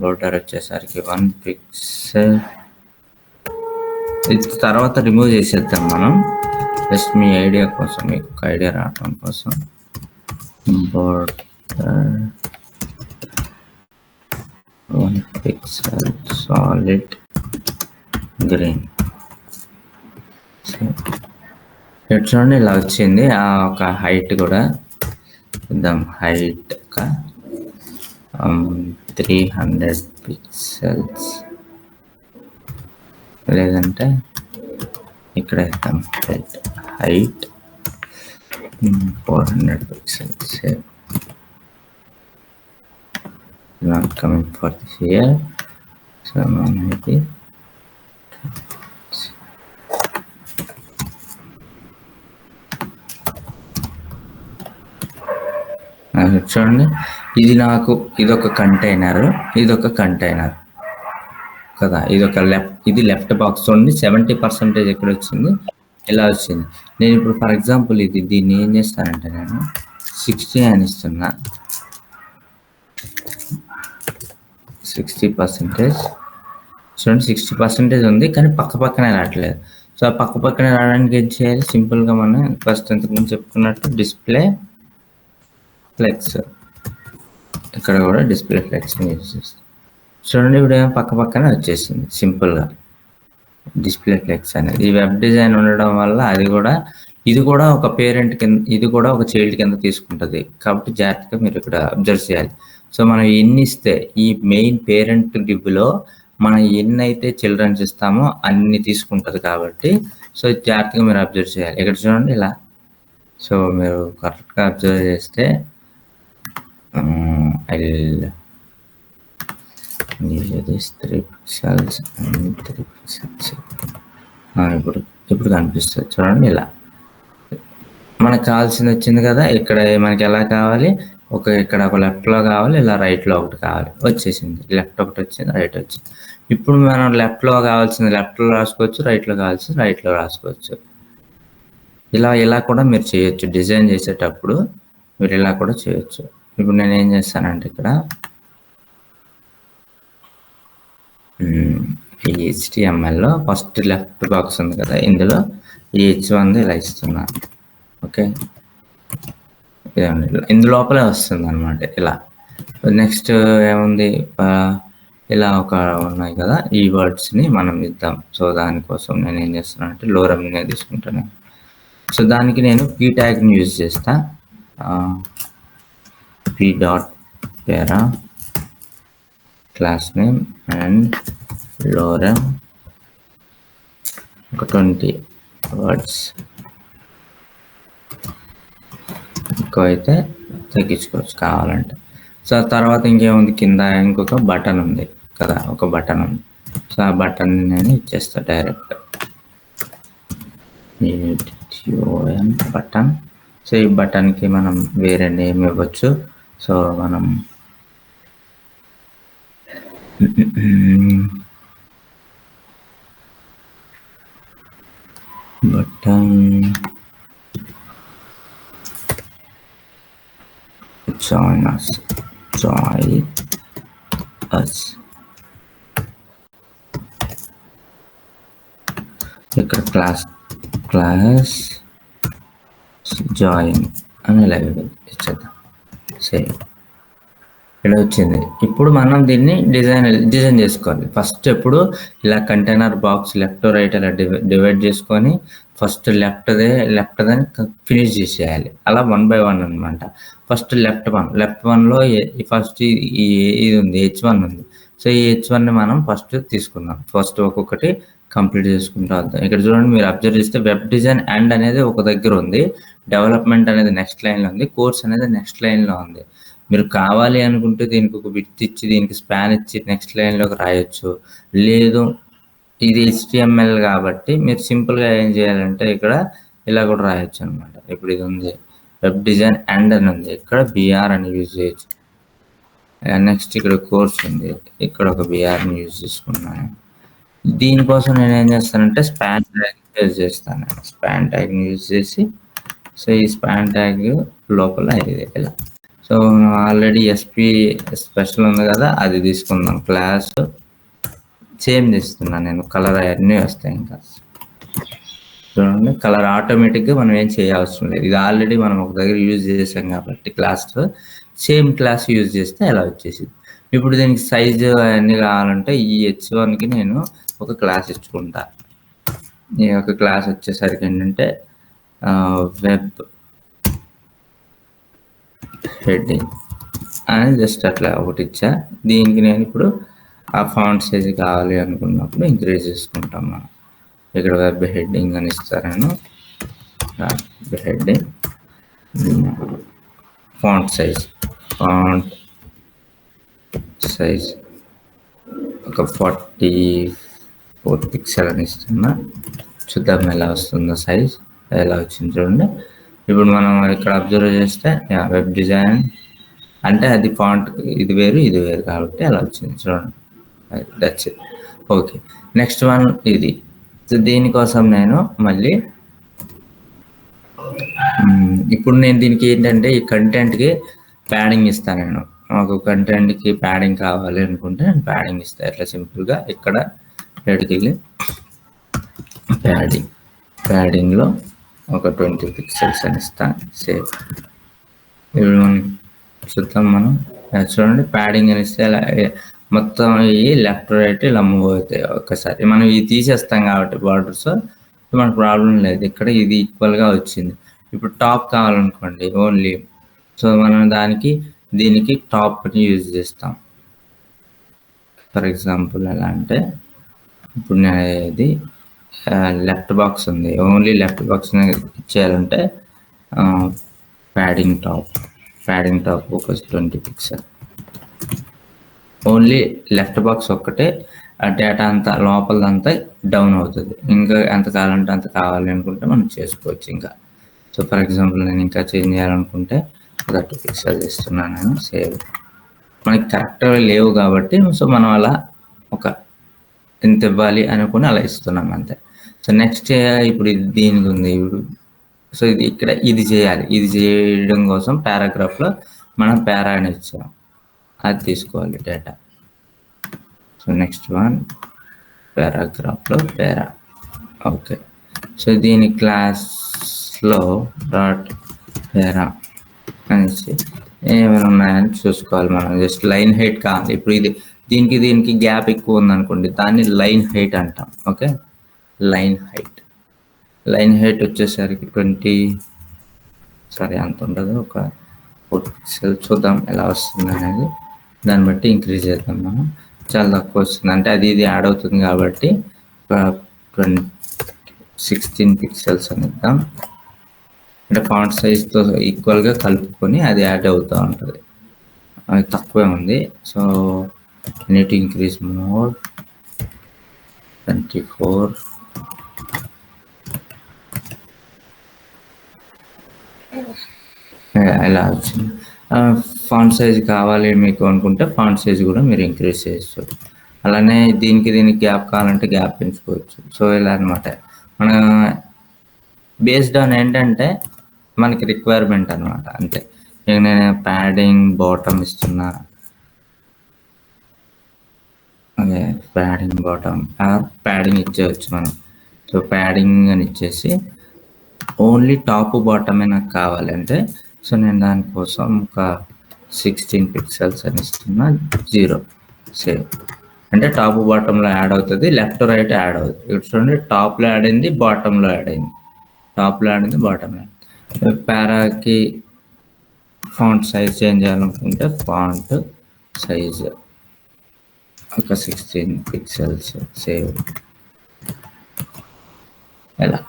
Border వచ్చేసరికి 1 pixel. ఇది తర్వాత రిమూవ్ చేసేద్దాం మనం, జస్ట్ మీ ఐడియా కోసం, మీకు ఐడియా రావడం కోసం. Border 1 pixel solid green. ఇక్కడ చూడండి ఇలా వచ్చింది. ఆ ఒక హైట్ కూడా ఇద్దాం, హైట్ 300 పిక్సెల్స్, లేదంటే ఇక్కడ ఇద్దాం height 400 pixels. not coming for this here, so maybe చూడండి, ఇది నాకు ఇదొక కంటైనర్, ఇదొక కంటైనర్ కదా, ఇది లెఫ్ట్ బాక్స్ చూడండి. 70% ఎక్కడ వచ్చింది, ఇలా వచ్చింది. నేను ఇప్పుడు ఫర్ ఎగ్జాంపుల్ దీన్ని ఏం చేస్తానంటే నేను 60 అని ఇస్తున్నా. 60% చూడండి, 60% ఉంది, కానీ పక్కనే రావట్లేదు. సో ఆ పక్కనే రావడానికి ఏం చేయాలి, సింపుల్గా మనం ఫస్ట్ ఇంతకుముందు చెప్పుకున్నట్టు డిస్ప్లే ఫ్లెక్స్, ఇక్కడ కూడా డిస్ప్లే ఫ్లెక్స్ యూజ్ చేస్తాం. చూడండి ఇప్పుడు పక్కనే వచ్చేసింది సింపుల్గా డిస్ప్లే ఫ్లెక్స్ అనేది. ఈ వెబ్ డిజైన్ ఉండడం వల్ల ఇది కూడా ఒక పేరెంట్ కింద, ఇది కూడా ఒక చైల్డ్ కింద తీసుకుంటుంది. కాబట్టి జాగ్రత్తగా మీరు ఇక్కడ అబ్జర్వ్ చేయాలి. సో మనం ఎన్ని ఇస్తే ఈ మెయిన్ పేరెంట్ డివ్లో మనం ఎన్ని అయితే చిల్డ్రన్స్ ఇస్తామో అన్ని తీసుకుంటుంది. కాబట్టి సో జాగ్రత్తగా మీరు అబ్జర్వ్ చేయాలి. ఇక్కడ చూడండి ఇలా, సో మీరు కరెక్ట్గా అబ్జర్వ్ చేస్తే this 3 pixels and 3 pixels ఇప్పుడు కనిపిస్తుంది చూడండి. ఇలా మనకు కావాల్సింది వచ్చింది కదా. ఇక్కడ మనకి ఎలా కావాలి, ఇక్కడ ఒక లెఫ్ట్లో కావాలి, ఇలా రైట్లో ఒకటి కావాలి, వచ్చేసింది. లెఫ్ట్ ఒకటి వచ్చింది, రైట్ వచ్చింది. ఇప్పుడు మనం లెఫ్ట్లో కావాల్సింది లెఫ్ట్లో రాసుకోవచ్చు, రైట్లో కావాల్సింది రైట్లో రాసుకోవచ్చు. ఇలా కూడా మీరు చేయొచ్చు, డిజైన్ చేసేటప్పుడు మీరు ఇలా కూడా చేయొచ్చు. ఇప్పుడు నేను ఏం చేస్తానంటే ఇక్కడ ఈ HTML ఫస్ట్ లెఫ్ట్ బాక్స్ ఉంది కదా, ఇందులో ఈ H1 ఇలా ఇస్తున్నాను. ఓకే, ఇందులోపలే వస్తుంది అనమాట. ఇలా నెక్స్ట్ ఏముంది, ఇలా ఉన్నాయి కదా, ఈ వర్డ్స్ని మనం ఇద్దాం. సో దానికోసం నేను ఏం చేస్తున్నాను అంటే లోరమ్ని తీసుకుంటాను. సో దానికి నేను p ట్యాగ్ని యూజ్ చేస్తా. p.para క్లాస్ నేమ్ అండ్ లోరమ్, ఒక 20 వర్డ్స్, ఎక్కువ అయితే తగ్గించుకోవచ్చు కావాలంటే. సో తర్వాత ఇంకేముంది, కింద ఇంకొక బటన్ ఉంది కదా, ఒక బటన్ ఉంది. సో ఆ బటన్ నేను ఇచ్చేస్తా డైరెక్ట్, బటన్. సో ఈ బటన్కి మనం వేరే నేమ్ ఇవ్వచ్చు. సో మనం బటన్ join us ఇక్కడ క్లాస్ జాయిన్ అని లైవ్ ఇచ్చేద్దాం. సేమ్ ఇలా వచ్చింది. ఇప్పుడు మనం దీన్ని డిజైన్ చేసుకోవాలి. ఫస్ట్ ఎప్పుడు ఇలా కంటైనర్ బాక్స్ లెఫ్ట్ రైట్ అలా డివైడ్ చేసుకొని ఫస్ట్ లెఫ్ట్ అని ఫినిష్ చేసేయాలి. అలా 1 by 1 అనమాట. ఫస్ట్ లెఫ్ట్ వన్లో ఫస్ట్ ఇది ఉంది, H1 ఉంది. సో ఈ H1ని మనం ఫస్ట్ తీసుకుందాం. ఫస్ట్ ఒక్కొక్కటి కంప్లీట్ చేసుకుంటూ వద్దాం. ఇక్కడ చూడండి, మీరు అబ్జర్వ్ చేస్తే వెబ్ డిజైన్ అండ్ అనేది ఒక దగ్గర ఉంది, డెవలప్మెంట్ అనేది నెక్స్ట్ లైన్లో ఉంది, కోర్స్ అనేది నెక్స్ట్ లైన్లో ఉంది. మీరు కావాలి అనుకుంటే దీనికి ఒక విడ్త్ ఇచ్చి దీనికి స్పాన్ ఇచ్చి నెక్స్ట్ లైన్లోకి రాయొచ్చు. లేదు, ఇది HTML కాబట్టి మీరు సింపుల్గా ఏం చేయాలంటే ఇక్కడ ఇలా కూడా రాయొచ్చు అనమాట. ఇప్పుడు ఇది ఉంది వెబ్ డిజైన్ అండ్ అని ఉంది, ఇక్కడ BR అని యూజ్ చేయొచ్చు. నెక్స్ట్ ఇక్కడ కోర్స్ ఉంది, ఇక్కడ ఒక BRని యూజ్ చేసుకున్నాను. దీనికోసం నేను ఏం చేస్తానంటే స్పాన్ ట్యాగ్ యూజ్ చేస్తాను. స్పాన్ ట్యాగ్ని యూజ్ చేసి, సో ఈ స్పాన్ ట్యాగ్ లోపల ఇది ఇలా. So so already SP special ఉంది కదా, అది తీసుకుందాం. క్లాస్ సేమ్ తీస్తున్నాను నేను, కలర్ అవన్నీ వస్తాయి. ఇంకా చూడండి, కలర్ ఆటోమేటిక్గా మనం ఏం చేయవసరం లేదు. ఇది ఆల్రెడీ మనం ఒక దగ్గర యూజ్ చేసాం కాబట్టి క్లాస్ సేమ్ క్లాస్ యూజ్ చేస్తే ఎలా వచ్చేసింది. ఇప్పుడు దీనికి సైజు అవన్నీ కావాలంటే ఈ H1కి నేను ఒక క్లాస్ ఇచ్చుకుంటా. ఈ యొక్క క్లాస్ వచ్చేసరికి ఏంటంటే వెబ్ హెడ్డింగ్ అని జస్ట్ అట్లా ఒకటి ఇచ్చా. దీనికి నేను ఇప్పుడు ఆ ఫాంట్ సైజ్ కావాలి అనుకున్నప్పుడు ఇంక్రీజ్ చేసుకుంటాం మనం. ఇక్కడ వెబ్ హెడ్డింగ్ అని ఇస్తాను. వెబ్ హెడ్డింగ్ ఫాంట్ సైజ్ ఒక 44 పిక్సెల్ అని ఇస్తున్నా. చూద్దాం ఎలా వస్తుందో సైజ్. ఎలా వచ్చింది చూడండి. ఇప్పుడు మనం ఇక్కడ అబ్జర్వ్ చేస్తే వెబ్ డిజైన్ అంటే అది ఫాంట్ ఇది వేరు ఇది వేరు కాబట్టి అలా వచ్చింది చూడండి. That's it. Okay, next one ఇది. సో దీనికోసం నేను మళ్ళీ ఇప్పుడు నేను దీనికి ఏంటంటే ఈ కంటెంట్కి ప్యాడింగ్ ఇస్తాను. నేను ఒక కంటెంట్కి ప్యాడింగ్ కావాలి అనుకుంటే నేను ప్యాడింగ్ ఇస్తాను. ఇట్లా సింపుల్గా ఇక్కడ వెళ్ళి ప్యాడింగ్లో ఒక 20 పిక్సెల్స్ అని ఇస్తాను. సేవ్. ఇప్పుడు మనం చూద్దాం. మనం చూడండి, ప్యాడింగ్ అని ఇస్తే మొత్తం ఈ లెఫ్ట్ రైట్ ఇలా మూవ్ అవుతాయి. ఒక్కసారి మనం ఇది తీసేస్తాం కాబట్టి బార్డర్స్ మనకు ప్రాబ్లం లేదు. ఇక్కడ ఇది ఈక్వల్గా వచ్చింది. ఇప్పుడు టాప్ కావాలనుకోండి ఓన్లీ, సో మనం దీనికి టాప్ని యూజ్ చేస్తాం. ఫర్ ఎగ్జాంపుల్ ఎలా అంటే ఇప్పుడు నేను ఇది లెఫ్ట్ బాక్స్ ఉంది, ఓన్లీ లెఫ్ట్ బాక్స్ ఇచ్చేయాలంటే ప్యాడింగ్ టాప్ ఒక 20 పిక్సెల్. ఓన్లీ లెఫ్ట్ బాక్స్ ఒక్కటే డేటా అంతా లోపలదంతా డౌన్ అవుతుంది. ఇంకా ఎంత కావాలంటే అంత కావాలి అనుకుంటే మనం చేసుకోవచ్చు. ఇంకా సో ఫర్ ఎగ్జాంపుల్ నేను ఇంకా చేంజ్ చేయాలనుకుంటే 30 పిక్సెల్ ఇస్తున్నాను నేను. సేవ్. మనకి కరెక్ట్గా లేవు కాబట్టి సో మనం అలా ఒక ఎంత ఇవ్వాలి అనుకుని అలా ఇస్తున్నాం అంతే. సో నెక్స్ట్ ఇప్పుడు ఇది దీనికి ఉంది. ఇప్పుడు సో ఇది ఇక్కడ ఇది చేయాలి. ఇది చేయడం కోసం పారాగ్రాఫ్లో మనం పారా అని ఇచ్చాం, అది తీసుకోవాలి డేటా. సో నెక్స్ట్ వన్ పారాగ్రాఫ్లో పారా. ఓకే, సో దీని క్లాస్లో డాట్ పారా అనేసి ఏమైనా ఉన్నాయని చూసుకోవాలి మనం. జస్ట్ లైన్ హైట్ కావాలి. ఇప్పుడు ఇది దీనికి గ్యాప్ ఎక్కువ ఉందనుకోండి, దాన్ని లైన్ హైట్ అంటాం. ఓకే, లైన్ హైట్ వచ్చేసరికి 20 అంత ఉండదు, ఒక 4 పిక్సెల్. చూద్దాం ఎలా వస్తుంది అనేది, దాన్ని బట్టి ఇంక్రీజ్ చేద్దాం మనం. చాలా తక్కువ వస్తుంది అంటే అది ఇది యాడ్ అవుతుంది కాబట్టి 16 పిక్సెల్స్ అని ఇద్దాం. అంటే ఫాంట్ సైజ్తో ఈక్వల్గా కలుపుకొని అది యాడ్ అవుతూ ఉంటుంది. అది తక్కువే ఉంది. So need to increase more. 24. ఎలా వచ్చింది. ఫాంట్ సైజ్ కావాలి మీకు అనుకుంటే ఫాంట్ సైజ్ కూడా మీరు ఇంక్రీజ్ చేయొచ్చు. అలానే దీనికి గ్యాప్ కావాలంటే గ్యాప్ పెంచుకోవచ్చు. సో ఇలా అనమాట. మన బేస్డ్ ఆన్ ఏంటంటే మనకి రిక్వైర్మెంట్ అనమాట. అంతే. నేను ప్యాడింగ్ బాటమ్ ఇస్తున్నా. అదే ప్యాడింగ్ బాటమ్ ప్యాడింగ్ ఇచ్చేయచ్చు మనం. సో ప్యాడింగ్ అని ఇచ్చేసి ఓన్లీ టాప్ బాటమే నాకు కావాలంటే సో నేను దానికోసం ఒక 16 పిక్సెల్స్ అని ఇస్తున్నా. 0. సేవ్. అంటే టాప్ బాటంలో యాడ్ అవుతుంది, లెఫ్ట్ రైట్ యాడ్ అవుతుంది. ఇక్కడ చూడండి, టాప్లో యాడ్ అయింది, బాటంలో యాడ్ అయింది. బాటంలో పారాకి ఫాంట్ సైజ్ చేంజ్ చేయాలనుకుంటే ఫాంట్ సైజ్ ఒక 16 పిక్సెల్స్. సేవ్. ఎలా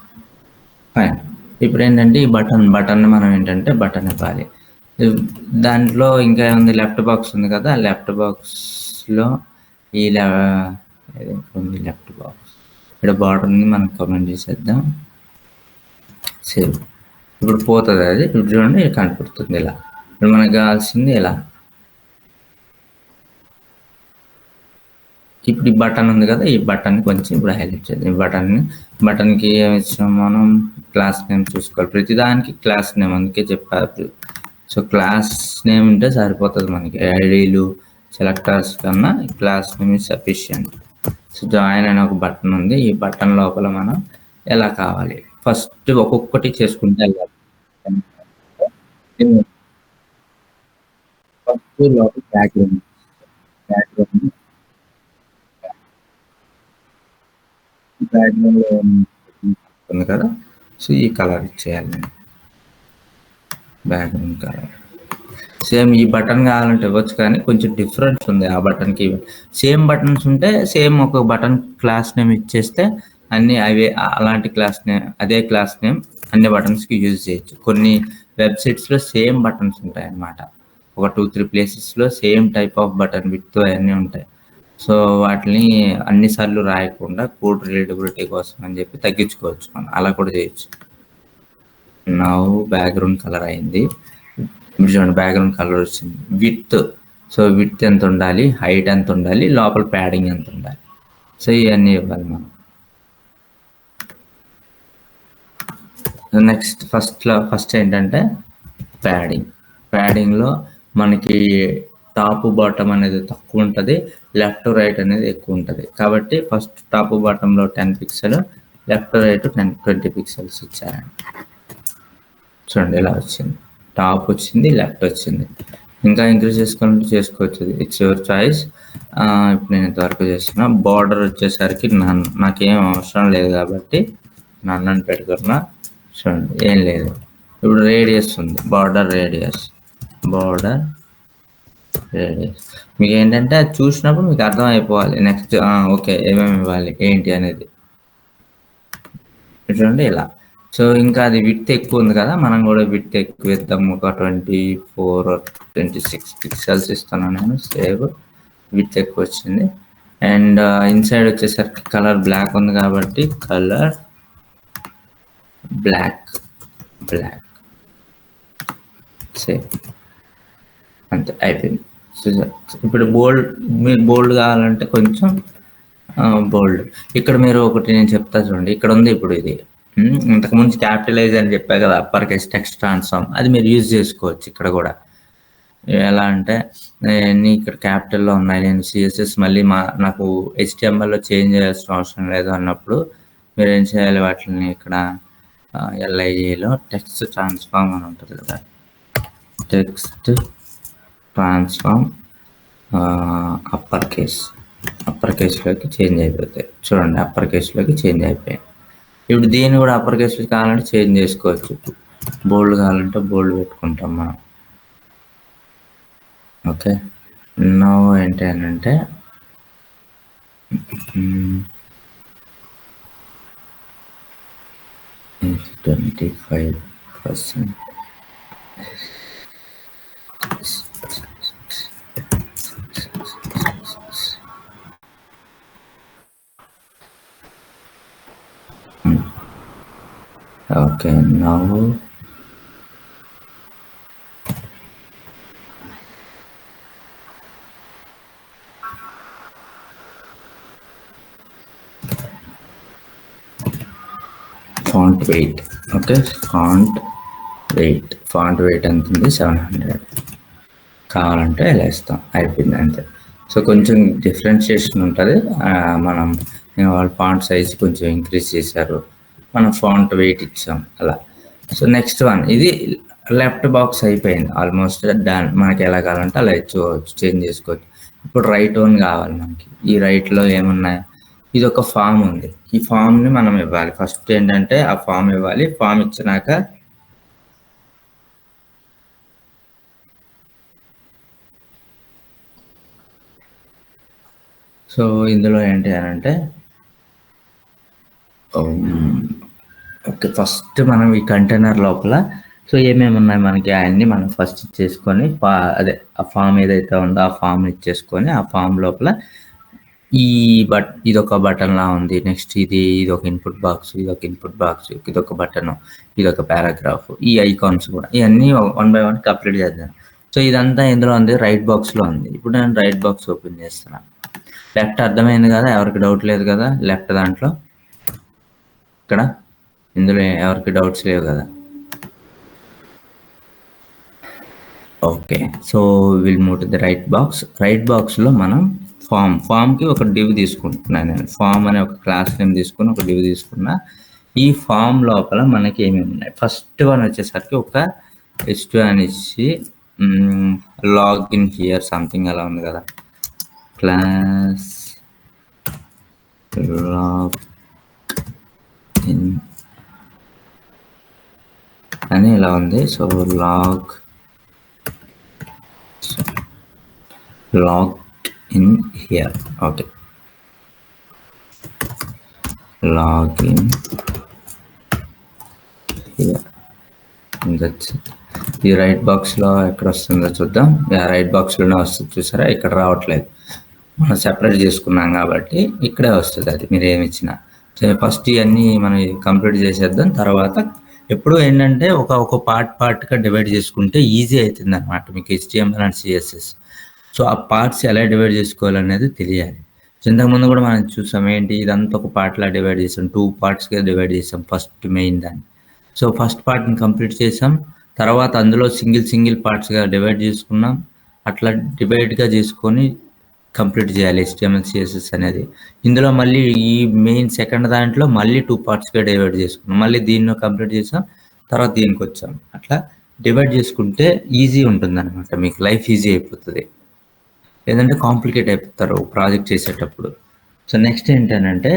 ఫైన్. ఇప్పుడు ఏంటంటే ఈ బటన్ మనం ఏంటంటే బటన్ ఇవ్వాలి. దాంట్లో ఇంకా ఏముంది, లెఫ్ట్ బాక్స్ ఉంది కదా, లెఫ్ట్ బాక్స్లో ఈ ఉంది లెఫ్ట్ బాక్స్. ఇక్కడ బాటన్ని మనం కామెంట్ చేసేద్దాం. సేవ్. ఇప్పుడు పోతుంది అది. ఇప్పుడు చూడండి కనపడుతుంది ఇలా. ఇప్పుడు మనకు కావాల్సింది ఇలా. ఇప్పుడు ఈ బటన్ ఉంది కదా, ఈ బటన్ కొంచెం ఇప్పుడు హైలైట్ చేద్దాం. ఈ బటన్కి ఏమి ఇచ్చాం మనం, క్లాస్ నేమ్ చూసుకోవాలి. ప్రతిదానికి క్లాస్ నేమ్ అందుకే చెప్పారు. సో క్లాస్ నేమ్ ఉంటే సరిపోతుంది మనకి. ఐడీలు సెలెక్టర్స్ కన్నా class name is sufficient. So join అనే ఒక బటన్ ఉంది. ఈ బటన్ లోపల మనం ఎలా కావాలి ఫస్ట్ ఒక్కొక్కటి చేసుకుంటే వెళ్ళాలి. ఫస్ట్ లోపల బ్యాక్గ్రౌండ్ ఉంది కదా, సో ఈ కలర్ ఇచ్చేయాలి నేను. బ్యాక్గ్రౌండ్ కలర్ సేమ్ ఈ బటన్ కావాలంటే ఇవ్వచ్చు, కానీ కొంచెం డిఫరెన్స్ ఉంది ఆ బటన్కి. సేమ్ బటన్స్ ఉంటే సేమ్ ఒక బటన్ క్లాస్ నేమ్ ఇచ్చేస్తే అన్ని అవే అలాంటి క్లాస్ నేమ్, అదే క్లాస్ నేమ్ అన్ని బటన్స్కి యూజ్ చేయొచ్చు. కొన్ని వెబ్సైట్స్లో సేమ్ బటన్స్ ఉంటాయి అన్నమాట. ఒక 2-3 ప్లేసెస్లో same type of button with అవన్నీ ఉంటాయి. సో వాటిని అన్నిసార్లు రాయకుండా కోడ్ రీడబిలిటీ కోసం అని చెప్పి తగ్గించుకోవచ్చు మనం, అలా కూడా చేయొచ్చు. నా బ్యాక్గ్రౌండ్ కలర్ అయింది. ఇప్పుడు చూడండి బ్యాక్గ్రౌండ్ కలర్ వచ్చింది. విత్, సో విత్ ఎంత ఉండాలి, హైట్ ఎంత ఉండాలి, లోపల ప్యాడింగ్ ఎంత ఉండాలి, సో ఇవన్నీ ఇవ్వాలి మనం. నెక్స్ట్ ఫస్ట్ ఏంటంటే ప్యాడింగ్లో మనకి టాప్ బాటమ్ అనేది తక్కువ ఉంటుంది, లెఫ్ట్ రైట్ అనేది ఎక్కువ ఉంటుంది. కాబట్టి ఫస్ట్ టాప్ బాటంలో 10 పిక్సెల్, లెఫ్ట్ రైట్ 20 పిక్సెల్స్ ఇచ్చారండి. చూడండి ఇలా వచ్చింది, టాప్ వచ్చింది, లెఫ్ట్ వచ్చింది. ఇంకా ఇంక్రీజ్ చేసుకోవచ్చు, ఇట్స్ యువర్ చాయిస్. ఇప్పుడు నేను ఇంతవరకు చేస్తున్నా. బార్డర్ వచ్చేసరికి నాకేం అవసరం లేదు కాబట్టి నన్ను పెట్టుకున్నా. చూడండి ఏం లేదు. ఇప్పుడు రేడియస్ ఉంది, బార్డర్ రేడియస్ మీకు ఏంటంటే అది చూసినప్పుడు మీకు అర్థం అయిపోవాలి. నెక్స్ట్ ఓకే ఏమేమి ఇవ్వాలి ఏంటి అనేది. చూడండి ఇలా. సో ఇంకా అది విడ్త్ ఎక్కువ ఉంది కదా, మనం కూడా విడ్త్ ఎక్కువ ఇద్దాం. ఒక 24-26 పిక్సెల్స్ ఇస్తున్నాను నేను. సేవ్, విడ్త్ ఎక్కువ వచ్చింది. అండ్ ఇన్సైడ్ వచ్చేసరికి కలర్ బ్లాక్ ఉంది కాబట్టి కలర్ బ్లాక్ సేవ్, అంతే అయిపోయింది. ఇప్పుడు మీరు బోల్డ్ కావాలంటే కొంచెం బోల్డ్. ఇక్కడ మీరు ఒకటి నేను చెప్తా చూడండి, ఇక్కడ ఉంది ఇప్పుడు ఇది. ఇంతకుముందు క్యాపిటలైజ్ అని చెప్పా కదా, అప్పర్ కేస్ టెక్స్ట్ ట్రాన్స్ఫార్మ్, అది మీరు యూజ్ చేసుకోవచ్చు ఇక్కడ కూడా. ఎలా అంటే ఇక్కడ క్యాపిటల్లో ఉన్నాయి, నేను సిఎస్ఎస్ మళ్ళీ నాకు HTMLలో చేంజ్ చేయాల్సిన అవసరం లేదు అన్నప్పుడు మీరు ఏం చేయాలి, వాటిని ఇక్కడ LIAలో టెక్స్ట్ ట్రాన్స్ఫార్మ్ అని ఉంటుంది కదా, టెక్స్ట్ ట్రాన్స్ఫార్మ్ అప్పర్ కేస్లోకి చేంజ్ అయిపోతాయి. చూడండి అప్పర్ కేస్లోకి చేంజ్ అయిపోయాయి. ఇప్పుడు దీన్ని కూడా అప్పర్ కేస్లో కావాలంటే చేంజ్ చేసుకోవచ్చు. బోల్డ్ కావాలంటే బోల్డ్ పెట్టుకుంటాం మనం. ఓకే, నో ఏంటి అని అంటే 25%. Okay, now font weight. Okay, font weight ఎంత ఉంది, 700 కావాలంటే ఇలా ఇస్తాం, అయిపోయింది అంతే. సో కొంచెం డిఫరెన్షియేషన్ ఉంటుంది. మనం వాళ్ళ ఫాంట్ సైజ్ కొంచెం ఇంక్రీజ్ చేశారు, మనం ఫాంట్ వెయిట్ ఇచ్చాం అలా. సో నెక్స్ట్ వన్, ఇది లెఫ్ట్ బాక్స్ అయిపోయింది ఆల్మోస్ట్ డన్. మనకి ఎలా కావాలంటే అలా ఇచ్చుకోవచ్చు, చేంజ్ చేసుకోవచ్చు. ఇప్పుడు రైట్ వన్ కావాలి మనకి. ఈ రైట్లో ఏమున్నాయి, ఇది ఒక ఫామ్ ఉంది, ఈ ఫామ్ని మనం ఇవ్వాలి. ఫస్ట్ ఏంటంటే ఆ ఫామ్ ఇవ్వాలి. ఫామ్ ఇచ్చినాక సో ఇందులో ఏంటి అని అంటే ఓకే, ఫస్ట్ మనం ఈ కంటైనర్ లోపల సో ఏమేమి ఉన్నాయి మనకి అవన్నీ మనం ఫస్ట్ ఇచ్చేసుకొని అదే ఆ ఫామ్ ఏదైతే ఉందో ఆ ఫామ్ ఇచ్చేసుకొని ఆ ఫామ్ లోపల ఇదొక బటన్ లా ఉంది. నెక్స్ట్ ఇది ఒక ఇన్పుట్ బాక్స్, ఇదొక బటన్, ఇదొక పారాగ్రాఫ్, ఈ ఐకాన్స్ కూడా ఇవన్నీ 1 by 1 కంప్లీట్ చేద్దాం. సో ఇదంతా ఇందులో ఉంది, రైట్ బాక్స్లో ఉంది. ఇప్పుడు నేను రైట్ బాక్స్ ఓపెన్ చేస్తున్నాను. లెఫ్ట్ అర్థమైంది కదా, ఎవరికి డౌట్ లేదు కదా. లెఫ్ట్ దాంట్లో ఇక్కడ ఇందులో ఎవరికి డౌట్స్ లేవు కదా. Okay, so will move to the right box. Right బాక్స్లో మనం ఫామ్కి ఒక డివ్ తీసుకుంటున్నాను నేను. ఫామ్ అనే ఒక క్లాస్ నేమ్ తీసుకుని ఒక డివ్ తీసుకున్నా. ఈ ఫామ్ లోపల మనకి ఏమేమి ఉన్నాయి, ఫస్ట్ వన్ వచ్చేసరికి ఒక h2 అని ఇచ్చి లాగిన్ హియర్ సంథింగ్ అలా ఉంది కదా, క్లాస్ లాగ్ ఇన్ అని ఇలా ఉంది. So log in here. Okay, login here. That's it. ఈ రైట్ బాక్స్లో ఎక్కడ వస్తుందో చూద్దాం. రైట్ బాక్స్లోనే వస్తుంది, చూసారా? ఇక్కడ రావట్లేదు, మనం సెపరేట్ చేసుకున్నాం కాబట్టి ఇక్కడే వస్తుంది అది, మీరు ఏమి ఇచ్చినా. ఫస్ట్ ఇవన్నీ మనం కంప్లీట్ చేసేద్దాం. తర్వాత ఎప్పుడు ఏంటంటే ఒక పార్ట్గా డివైడ్ చేసుకుంటే ఈజీ అవుతుంది అనమాట మీకు HTML అండ్ CSS. సో ఆ పార్ట్స్ ఎలా డివైడ్ చేసుకోవాలనేది తెలియాలి. సో ఇంతకుముందు కూడా మనం చూసాం, ఏంటి ఇదంతా ఒక పార్ట్లా డివైడ్ చేసాం, 2 పార్ట్స్గా డివైడ్ చేసాం ఫస్ట్ మెయిన్ దాన్ని. సో ఫస్ట్ పార్ట్ని కంప్లీట్ చేసాం, తర్వాత అందులో సింగిల్ పార్ట్స్గా డివైడ్ చేసుకున్నాం. అట్లా డివైడ్గా చేసుకొని కంప్లీట్ చేయాలి HTML CSS అనేది. ఇందులో మళ్ళీ ఈ మెయిన్ సెకండ్ దాంట్లో మళ్ళీ 2 పార్ట్స్గా డివైడ్ చేసుకున్నాం, మళ్ళీ దీన్ని కంప్లీట్ చేసాం, తర్వాత దీనికి వచ్చాం. అట్లా డివైడ్ చేసుకుంటే ఈజీ ఉంటుంది అనమాట, మీకు లైఫ్ ఈజీ అయిపోతుంది. లేదంటే కాంప్లికేట్ అయిపోతారు ప్రాజెక్ట్ చేసేటప్పుడు. సో నెక్స్ట్ ఏంటంటే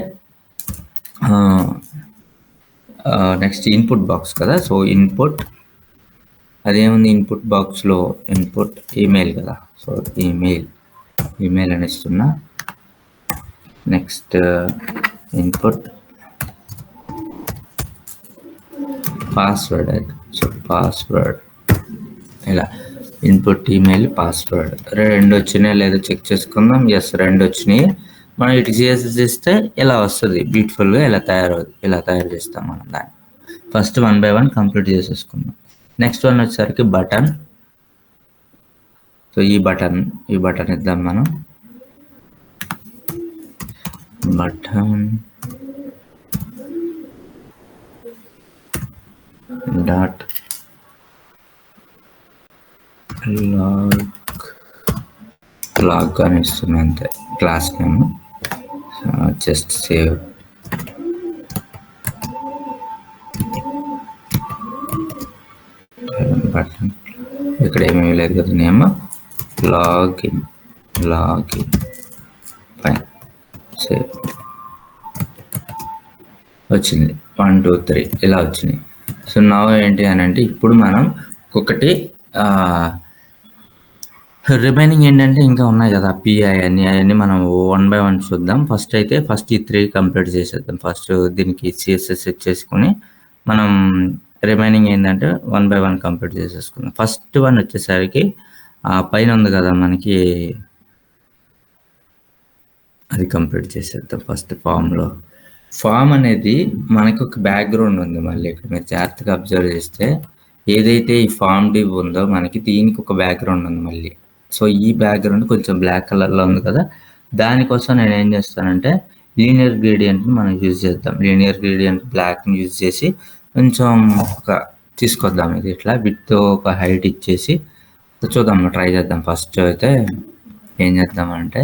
నెక్స్ట్ ఇన్పుట్ బాక్స్ కదా. సో ఇన్పుట్ అదేముంది, ఇన్పుట్ బాక్స్లో ఇన్పుట్ ఈమెయిల్ కదా. సో ఈమెయిల్ అని ఇస్తున్నా. Next input password. So password ఇలా ఇన్పుట్ ఈమెయిల్ పాస్వర్డ్ 2 వచ్చినాయి లేదా చెక్ చేసుకుందాం. ఎస్, 2 వచ్చినాయి. మనం ఇటు CSS చేస్తే ఇలా వస్తుంది బ్యూటిఫుల్గా, ఇలా తయారు చేస్తాం మనం దాన్ని. ఫస్ట్ 1 by 1 కంప్లీట్ చేసేసుకుందాం. నెక్స్ట్ వన్ వచ్చేసరికి బటన్. సో ఈ బటన్ ఇద్దాం మనం. బటన్ డాట్ లాగ్ అని ఇస్తున్నా అంతే, class name. Just save. Button ఇక్కడ ఏమీ లేదు కదా, నేమ్ లాగిన్ ఫైన్, సేవ్. వచ్చింది 1 2 3 ఇలా వచ్చినాయి. సో నా ఏంటి అని అంటే ఇప్పుడు మనం ఒకటి రిమైనింగ్ ఏంటంటే ఇంకా ఉన్నాయి కదా PI అవన్నీ మనం 1 by 1 చూద్దాం. ఫస్ట్ ఈ 3 కంప్లీట్ చేసేద్దాం. ఫస్ట్ దీనికి CSS ఇచ్చేసుకొని మనం రిమైనింగ్ ఏంటంటే 1 by 1 కంప్లీట్ చేసేసుకుందాం. ఫస్ట్ వన్ వచ్చేసరికి పైన ఉంది కదా మనకి, అది కంప్లీట్ చేసేద్దాం. ఫస్ట్ ఫామ్ అనేది మనకు ఒక బ్యాక్గ్రౌండ్ ఉంది. మళ్ళీ ఇక్కడ మీరు జాగ్రత్తగా అబ్జర్వ్ చేస్తే ఏదైతే ఈ ఫామ్ డివ్ ఉందో మనకి దీనికి ఒక బ్యాక్గ్రౌండ్ ఉంది మళ్ళీ. సో ఈ బ్యాక్గ్రౌండ్ కొంచెం బ్లాక్ కలర్లో ఉంది కదా, దానికోసం నేను ఏం చేస్తానంటే లీనియర్ గ్రేడియంట్ని మనం యూజ్ చేద్దాం. లీనియర్ గ్రేడియంట్ బ్లాక్ని యూజ్ చేసి కొంచెం తీసుకొద్దాం. ఇది ఇట్లా విత్ ఒక హైట్ ఇచ్చేసి చూద్దాం, ట్రై చేద్దాం. ఫస్ట్ అయితే ఏం చేద్దామంటే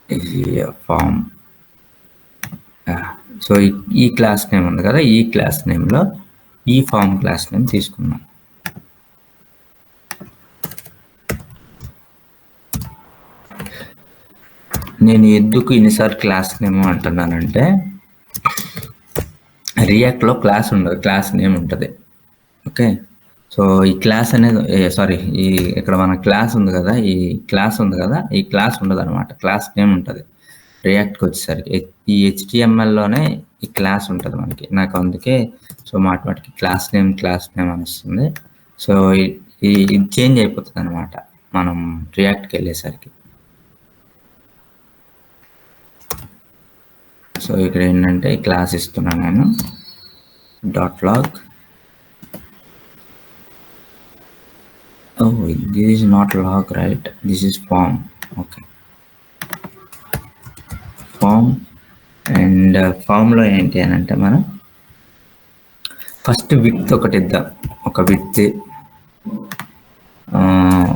ఈ ఫామ్, సో ఈ క్లాస్ నేమ్ ఉంది కదా, ఈ క్లాస్ నేమ్లో ఈ ఫామ్ క్లాస్ నేమ్ తీసుకున్నాం. నేను ఎందుకు ఇన్నిసార్లు క్లాస్ నేమ్ అంటున్నానంటే రియాక్ట్లో క్లాస్ ఉండదు, క్లాస్ నేమ్ ఉంటుంది. ఓకే, సో ఈ క్లాస్ అనేది ఇక్కడ మన క్లాస్ ఉంది కదా, ఈ క్లాస్ ఉండదు అనమాట, క్లాస్ నేమ్ ఉంటుంది. రియాక్ట్కి వచ్చేసరికి ఈ HTMLలోనే ఈ క్లాస్ ఉంటుంది మనకి. నాకు అందుకే సో మాటికి క్లాస్ నేమ్ అని వస్తుంది. సో ఇది చేంజ్ అయిపోతుంది అనమాట మనం రియాక్ట్కి వెళ్ళేసరికి. సో ఇక్కడ ఏంటంటే క్లాస్ ఇస్తున్నాను నేను, .log. Oh, this is not log, right? This is form. Okay, form. And ఫామ్లో ఏంటి అని అంటే మనం ఫస్ట్ విత్ ఒకటి ఇద్దాం, ఒక విత్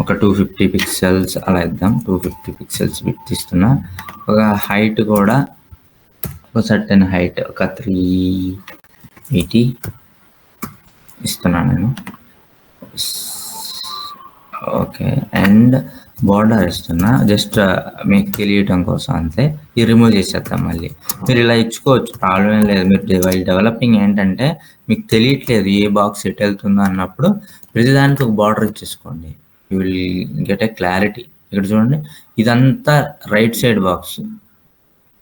ఒక 250 పిక్సెల్స్ అలా ఇద్దాం. 250 పిక్సెల్స్ విడ్త్ ఇస్తున్నా. ఒక హైట్ కూడా ఒక సర్టెన్ హైట్ ఒక 380 ఇస్తున్నాను నేను. ఓకే, అండ్ బార్డర్ ఇస్తున్నా జస్ట్ మీకు తెలియటం కోసం అంతే. ఇది రిమూవ్ చేసేద్దాం. మళ్ళీ మీరు ఇలా ఇచ్చుకోవచ్చు, ప్రాబ్లం ఏం లేదు. మీరు డెవలపింగ్ ఏంటంటే మీకు తెలియట్లేదు ఏ బాక్స్ ఎటు వెళ్తుందో అన్నప్పుడు ప్రతిదానికి ఒక బార్డర్ ఇచ్చేసుకోండి. You will get a clarity. ఇక్కడ చూడండి, ఇదంతా రైట్ సైడ్ బాక్స్,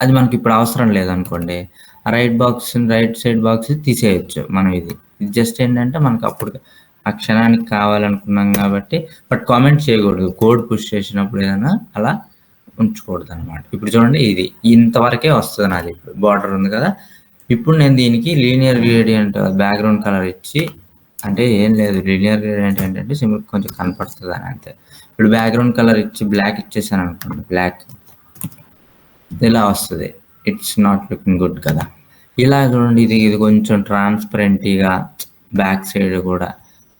అది మనకి ఇప్పుడు అవసరం లేదనుకోండి, ఆ రైట్ సైడ్ బాక్స్ తీసేయచ్చు మనం. ఇది జస్ట్ ఏంటంటే మనకు అప్పుడు ఆ క్షణానికి కావాలనుకున్నాం కాబట్టి. బట్ కామెంట్ చేయకూడదు, కోడ్ పుష్ చేసినప్పుడు ఏదైనా అలా ఉంచకూడదు అనమాట. ఇప్పుడు చూడండి, ఇది ఇంతవరకే వస్తుంది నాది. ఇప్పుడు బార్డర్ ఉంది కదా. ఇప్పుడు నేను దీనికి లీనియర్ గ్రేడియంట్ బ్యాక్గ్రౌండ్ కలర్ ఇచ్చి, అంటే ఏం లేదు, లీనియర్ గ్రేడియంట్ ఏంటంటే సింపుల్ కొంచెం కనపడుతుంది అని అంతే. ఇప్పుడు బ్యాక్గ్రౌండ్ కలర్ ఇచ్చి బ్లాక్ ఇచ్చేసాను అనుకోండి, బ్లాక్ ఇలా వస్తుంది. ఇట్స్ నాట్ లుకింగ్ గుడ్ కదా. ఇలా చూడండి, ఇది కొంచెం ట్రాన్స్పరెంట్గా బ్యాక్ సైడ్ కూడా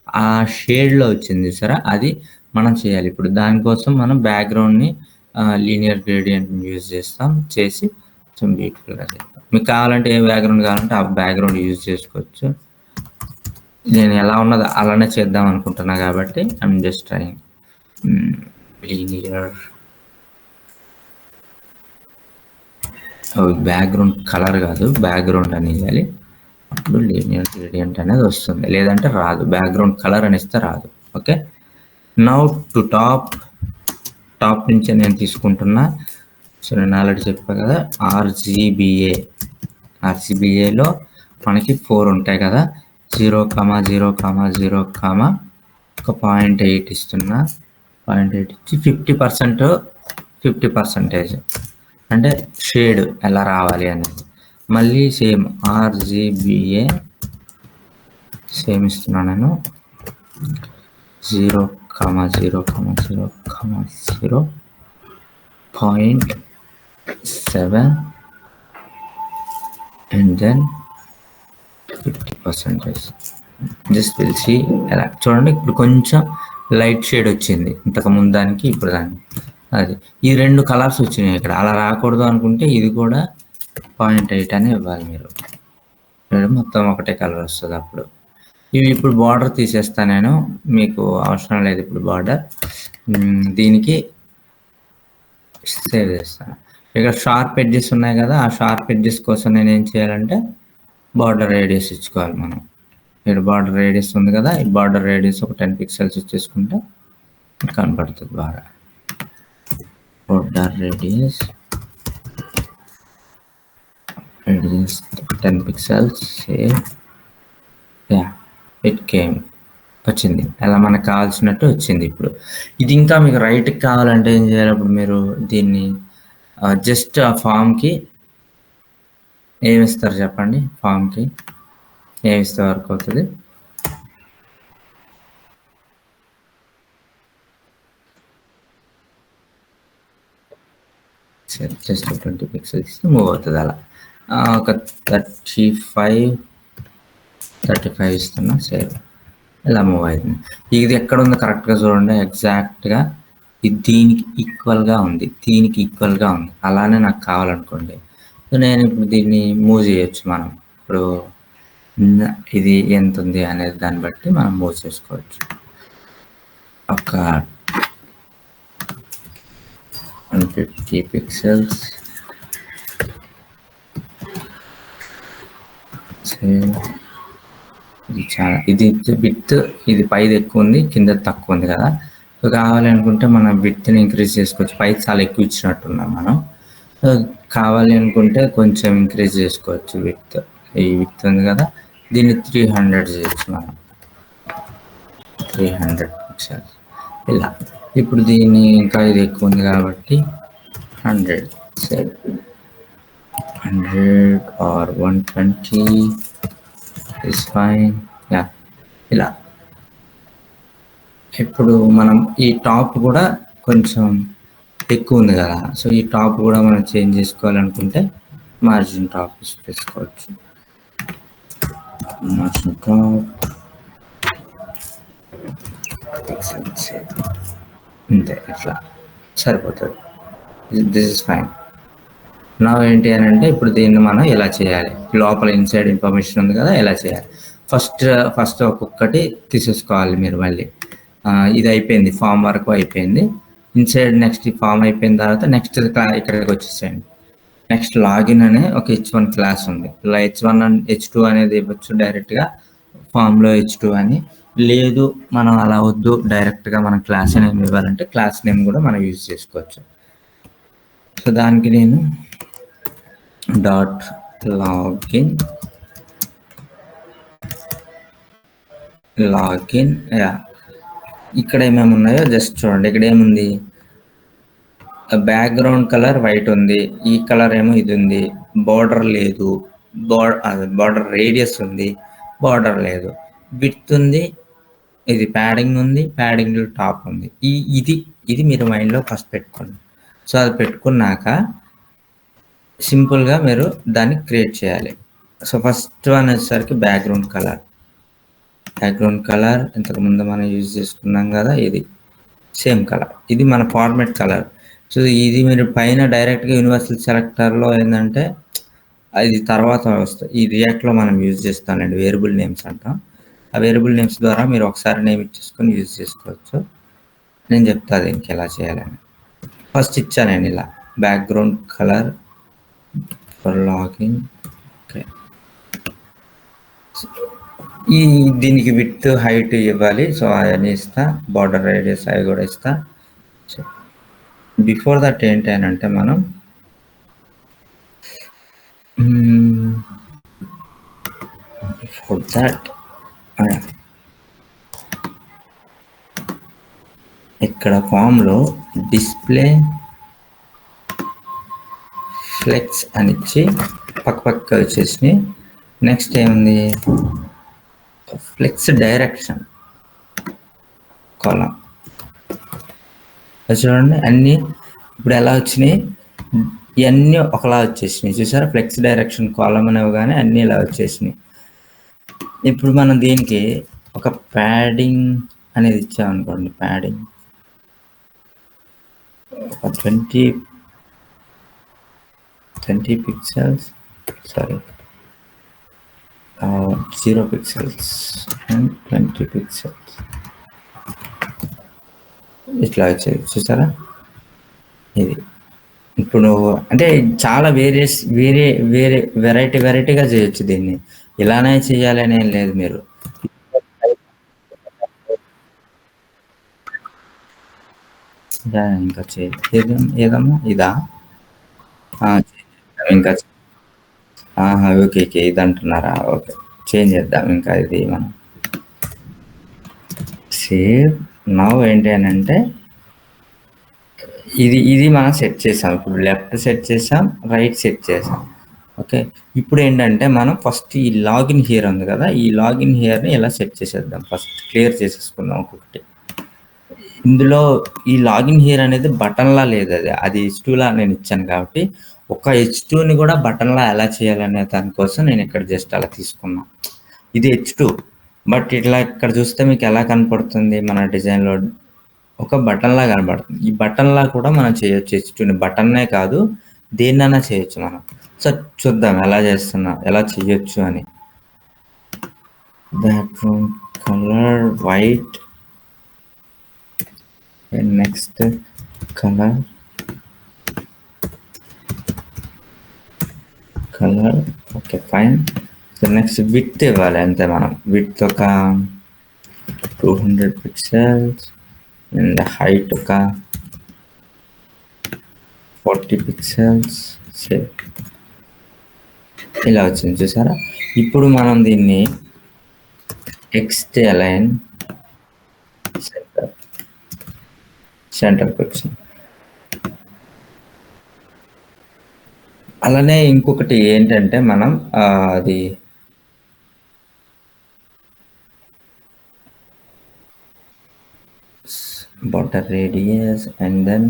ఆ షేడ్లో వచ్చింది సరే, అది మనం చేయాలి. ఇప్పుడు దానికోసం మనం బ్యాక్గ్రౌండ్ని లీనియర్ గ్రేడియంట్ యూజ్ చేస్తాం, చేసి కొంచెం బ్యూటిఫుల్గా చేస్తాం. మీకు కావాలంటే ఏ బ్యాక్గ్రౌండ్ కావాలంటే ఆ బ్యాక్గ్రౌండ్ యూజ్ చేసుకోవచ్చు. నేను ఎలా ఉన్నదో అలానే చేద్దాం అనుకుంటున్నా కాబట్టి I'm just trying linear. Background colour కాదు, బ్యాక్గ్రౌండ్ అని ఇవ్వాలి. అప్పుడు లీనియర్ గ్రేడియంట్ అనేది వస్తుంది, లేదంటే రాదు. బ్యాక్గ్రౌండ్ కలర్ అని ఇస్తే రాదు. ఓకే, నౌ టు టాప్ నుంచి నేను తీసుకుంటున్నా. సో నేను ఆల్రెడీ చెప్పా కదా, ఆర్జీబీఏలో మనకి 4 ఉంటాయి కదా. 0,0,0, ఒక 0.8 ఇస్తున్నా. 0.8 ఇచ్చి 50% అంటే షేడ్ ఎలా రావాలి అనేది. మళ్ళీ సేమ్ ఆర్జీబీఏ సేమ్ ఇస్తున్నా నేను. 0,0,0,0.7 and then 50%. Just will see ఎలా. చూడండి, ఇప్పుడు కొంచెం లైట్ షేడ్ వచ్చింది ఇంతకుముందు దానికి, ఇప్పుడు దానికి. అది ఈ 2 కలర్స్ వచ్చినాయి ఇక్కడ. అలా రాకూడదు అనుకుంటే ఇది కూడా 0.8 అని ఇవ్వాలి మీరు. మొత్తం ఒకటే కలర్ వస్తుంది అప్పుడు. ఇవి ఇప్పుడు బార్డర్ తీసేస్తా నేను, మీకు అవసరం లేదు ఇప్పుడు బార్డర్. దీనికి సేవ్ చేస్తాను. ఇక్కడ షార్ప్ ఎడ్జెస్ ఉన్నాయి కదా, ఆ షార్ప్ ఎడ్జెస్ కోసం నేను ఏం చేయాలంటే బార్డర్ రేడియస్ ఇచ్చుకోవాలి మనం. ఇక్కడ బార్డర్ రేడియస్ ఉంది కదా, ఈ బార్డర్ రేడియస్ ఒక 10 పిక్సెల్స్ ఇచ్చేసుకుంటే కనపడుతుంది బాగా. Border radius 10 pixels. Save. Yeah, it came, వచ్చింది అలా మనకు కావాల్సినట్టు వచ్చింది. ఇప్పుడు ఇది ఇంకా మీకు రైట్కి కావాలంటే ఏం చేయాలి, అప్పుడు మీరు దీన్ని జస్ట్ ఆ ఫామ్కి ఏమిస్తారు చెప్పండి. ఫామ్కి ఏమిస్తే వర్క్ అవుతుంది. జస్ట్ 20 పిక్సెల్స్ మూవ్ అవుతుంది అలా. ఒక 35 ఇస్తున్నా. సేవ్. ఇలా మూవ్ అవుతుంది. ఇది ఎక్కడ ఉందో కరెక్ట్గా చూడండి. ఎగ్జాక్ట్గా ఇది దీనికి ఈక్వల్గా ఉంది, అలానే నాకు కావాలనుకోండి. సో నేను ఇప్పుడు దీన్ని మూవ్ చేయొచ్చు. మనం ఇప్పుడు ఇది ఎంత ఉంది అనేది దాన్ని బట్టి మనం మూవ్ చేసుకోవచ్చు. ఒక 150 పిక్సెల్స్. ఇది చాలా, ఇది విడ్త్ ఇది పైది ఎక్కువ ఉంది, కింద తక్కువ ఉంది కదా. సో కావాలి అనుకుంటే మనం విడ్త్ని ఇంక్రీజ్ చేసుకోవచ్చు. పైకి చాలా ఎక్కువ ఇచ్చినట్టున్నాం మనం. కావాలి అనుకుంటే కొంచెం ఇంక్రీజ్ చేసుకోవచ్చు విడ్త్. ఈ విడ్త్ ఉంది కదా, దీన్ని 300 చేయొచ్చు మనం. 300 పిక్సెల్స్ ఇలా. ఇప్పుడు దీన్ని ఇంకా ఇది ఎక్కువ ఉంది కాబట్టి 100. Save. 100 or 120 is fine. Yeah, ఇలా. ఇప్పుడు మనం ఈ టాప్ కూడా కొంచెం ఎక్కువ ఉంది కదా, సో ఈ టాప్ కూడా మనం చేంజ్ చేసుకోవాలనుకుంటే మార్జిన్ టాప్ చేసుకోవచ్చు. మార్జిన్ టాప్ పిక్సెల్స్ అంతే, ఇట్లా సరిపోతుంది. This is fine. నా ఏంటి అని అంటే ఇప్పుడు దీన్ని మనం ఎలా చేయాలి, లోపల ఇన్సైడ్ ఇన్ఫర్మేషన్ ఉంది కదా, ఎలా చేయాలి. ఫస్ట్ ఒక్కొక్కటి తీసేసుకోవాలి మీరు మళ్ళీ. ఇది అయిపోయింది, ఫామ్ వరకు అయిపోయింది. ఇన్సైడ్ నెక్స్ట్ ఫామ్ అయిపోయిన తర్వాత నెక్స్ట్ ఇక్కడికి వచ్చేసేయండి. నెక్స్ట్ లాగిన్ అనే ఒక H1 క్లాస్ ఉంది. ఇలా H1 అండ్ H2 అనేది ఇవ్వచ్చు డైరెక్ట్గా ఫామ్లో H2 అని. లేదు మనం అలా వద్దు, డైరెక్ట్గా మనం క్లాస్ నేమ్ ఇవ్వాలంటే క్లాస్ నేమ్ కూడా మనం యూజ్ చేసుకోవచ్చు. సో దానికి నేను డాట్ లాగిన్ ఇక్కడ ఏమేమి ఉన్నాయో జస్ట్ చూడండి. ఇక్కడ ఏముంది, బ్యాక్గ్రౌండ్ కలర్ వైట్ ఉంది, ఈ కలర్ ఏమో ఇది ఉంది, బార్డర్ లేదు, బార్డర్ రేడియస్ ఉంది, బార్డర్ లేదు, విడ్త్ ఉంది, ఇది ప్యాడింగ్ ఉంది, ప్యాడింగ్ టాప్ ఉంది. ఇది మీరు మైండ్లో ఫస్ట్ పెట్టుకోండి. సో అది పెట్టుకున్నాక సింపుల్గా మీరు దాన్ని క్రియేట్ చేయాలి. సో ఫస్ట్ వన్ వచ్చేసరికి బ్యాక్గ్రౌండ్ కలర్ ఇంతకుముందు మనం యూజ్ చేసుకున్నాం కదా, ఇది సేమ్ కలర్, ఇది మన ఫార్మాట్ కలర్. సో ఇది మీరు పైన డైరెక్ట్గా యూనివర్సల్ సెలెక్టర్లో ఏంటంటే అది తర్వాత వస్తుంది. ఈ రియాక్ట్లో మనం యూజ్ చేస్తానండి, వేరియబుల్ నేమ్స్ అంటాం. ఆ వేరియబుల్ నేమ్స్ ద్వారా మీరు ఒకసారి నేమ్ ఇచ్చేసుకొని యూజ్ చేసుకోవచ్చు. నేను చెప్తాను దీనికి ఎలా చేయాలని. ఫస్ట్ ఇచ్చానండి ఇలా background colour for login. Okay, దీనికి విడ్త్ హైట్ ఇవ్వాలి. సో అవన్నీ ఇస్తా, బార్డర్ రేడియస్ అవి కూడా ఇస్తా. సో బిఫోర్ దట్ ఏంటి అని అంటే మనం బిఫోర్ దట్ ఇక్కడ ఫామ్లో డిస్ప్లే ఫ్లెక్స్ అని ఇచ్చి పక్క వచ్చేసి నెక్స్ట్ ఏముంది, ఫ్లెక్స్ డైరెక్షన్ కాలం. చూడండి అన్నీ ఇప్పుడు ఎలా వచ్చినాయి, ఇవన్నీ ఒకలా వచ్చేసినాయి చూసారా. ఫ్లెక్స్ డైరెక్షన్ కాలం అనేవిగానే అన్నీ ఇలా వచ్చేసినాయి. ఇప్పుడు మనం దీనికి ఒక ప్యాడింగ్ అనేది ఇచ్చామనుకోండి, ప్యాడింగ్ ఒక 20 pixels, sorry 0 pixels and 20 pixels ఇట్లా వచ్చేది చూసారా. ఇది ఇప్పుడు అంటే చాలా వేరే వెరైటీగా చేయొచ్చు దీన్ని, ఇలానే చేయాలని ఏం లేదు. మీరు ఇంకా ఏదమ్మా ఇదా, ఇంకా ఓకే ఇది అంటున్నారా, ఓకే చేంజ్ చేద్దాం. ఇంకా ఇది మనం సేవ్ నౌ ఏంటి అని అంటే ఇది మనం సెట్ చేసాం. ఇప్పుడు లెఫ్ట్ సెట్ చేసాం, రైట్ సెట్ చేసాం. ఓకే, ఇప్పుడు ఏంటంటే మనం ఫస్ట్ ఈ లాగిన్ హియర్ ఉంది కదా, ఈ లాగిన్ హియర్ని ఎలా సెట్ చేసేద్దాం, ఫస్ట్ క్లియర్ చేసేసుకుందాం ఒక్కొక్కటి. ఇందులో ఈ లాగిన్ హియర్ అనేది బటన్లా లేదు, అది H2లా నేను ఇచ్చాను కాబట్టి ఒక H2ని కూడా బటన్లా ఎలా చేయాలనే దానికోసం నేను ఇక్కడ జస్ట్ అలా తీసుకున్నా. ఇది H2, బట్ ఇట్లా ఇక్కడ చూస్తే మీకు ఎలా కనపడుతుంది, మన డిజైన్లో ఒక బటన్లా కనబడుతుంది. ఈ బటన్లా కూడా మనం చేయొచ్చు, H2ని బటన్నే కాదు దేన్నైనా చేయొచ్చు మనం. సో చూద్దాం ఎలా చేయొచ్చు అని. Background colour white and next colour okay fine. So next width ఇవ్వాలి అంతే. మనం విడ్త్ ఒక 200 పిక్సెల్స్ అండ్ హైట్ ఒక 40 పిక్సెల్స్. సేవ్, ఇలా వచ్చింది చూసారా. ఇప్పుడు మనం దీన్ని ఎక్స్టే అలైన్ సెంటర్కి వచ్చింది. అలానే ఇంకొకటి ఏంటంటే మనం అది border radius and then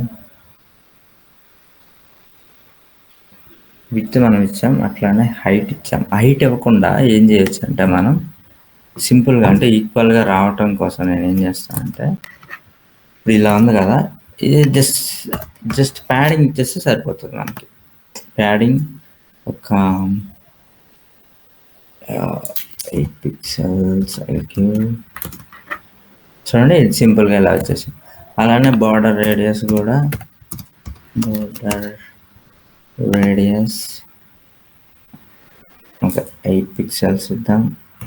width మనం ఇచ్చాం, అట్లానే హైట్ ఇచ్చాం. హైట్ ఇవ్వకుండా ఏం చేయొచ్చు అంటే మనం సింపుల్గా అంటే ఈక్వల్గా రావటం కోసం నేను ఏం చేస్తాను అంటే ఇప్పుడు ఇలా ఉంది కదా, ఇది జస్ట్ ప్యాడింగ్ ఇచ్చేస్తే సరిపోతుంది మనకి. ప్యాడింగ్ ఒక 8 పిక్సెల్స్ చూడండి, ఇది సింపుల్గా ఇలా వచ్చేసి. అలానే బార్డర్ రేడియస్ కూడా ఓకే 8 పిక్సెల్స్ ఇద్దాం.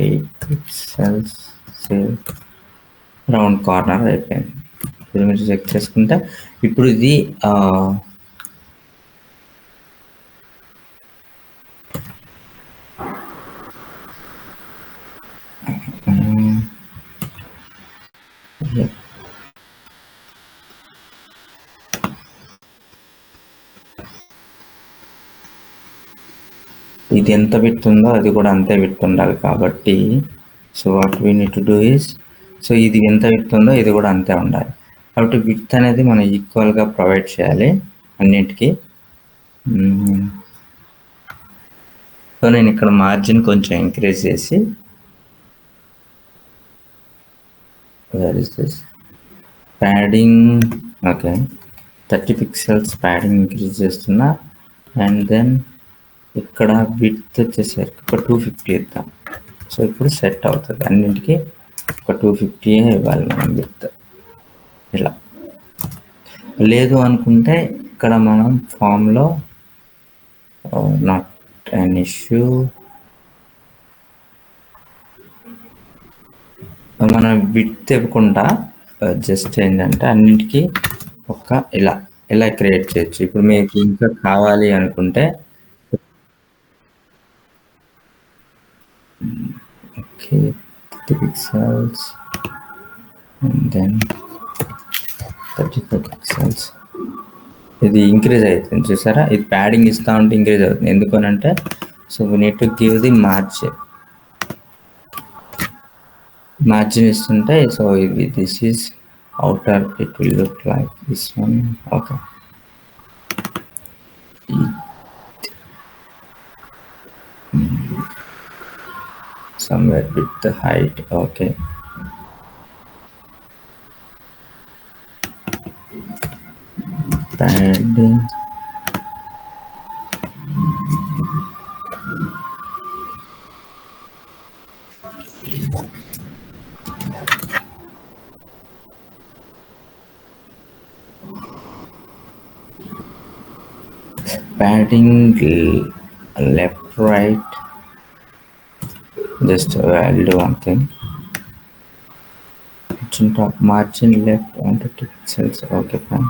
8 పిక్సెల్స్ సేవ్. రౌండ్ కార్నర్ అయిపోయింది. ఇప్పుడు మీరు చెక్ చేసుకుంటే ఇప్పుడు ఇది ఇది ఎంత విడ్త్ ఉందో అది కూడా అంతే విడ్త్ ఉండాలి కాబట్టి, so what we need to do is, so ఇది ఎంత విడ్త్ ఉందో ఇది కూడా అంతే ఉండాలి. కాబట్టి విడ్త్ అనేది మనం ఈక్వల్గా ప్రొవైడ్ చేయాలి అన్నింటికి. సో నేను ఇక్కడ మార్జిన్ కొంచెం ఇంక్రీజ్ చేసి, padding okay 30 pixels padding increase చేస్తున్నా. అండ్ దెన్ ఇక్కడ విడ్త్ వచ్చేసరికి ఒక 250 ఇద్దాం. సో ఇప్పుడు సెట్ అవుతుంది. అన్నింటికి ఒక 250 ఇవ్వాలి మనం విడ్త్. ఇలా లేదు అనుకుంటే ఇక్కడ మనం ఫామ్లో నాట్ అన్ ఇష్యూ, మనం విడ్త్ ఇవ్వకుండా జస్ట్ ఏంటంటే అన్నింటికి ఒక ఇలా క్రియేట్ చేయొచ్చు. ఇప్పుడు మీకు ఇంకా కావాలి అనుకుంటే okay 30 pixels and then 35 pixels. ఇది ఇంక్రీజ్ అవుతుంది చూసారా, ఇది ప్యాడింగ్ ఇస్తా ఉంటే ఇంక్రీజ్ అవుతుంది. ఎందుకనంటే so we need to give the margin ఇస్తుంటే, సో ఇది this is outer, it will look like this one. Okay, somewhere with the height. Okay, padding left right. Just I'll do one thing. Top margin left 150 pixels. Okay, fine.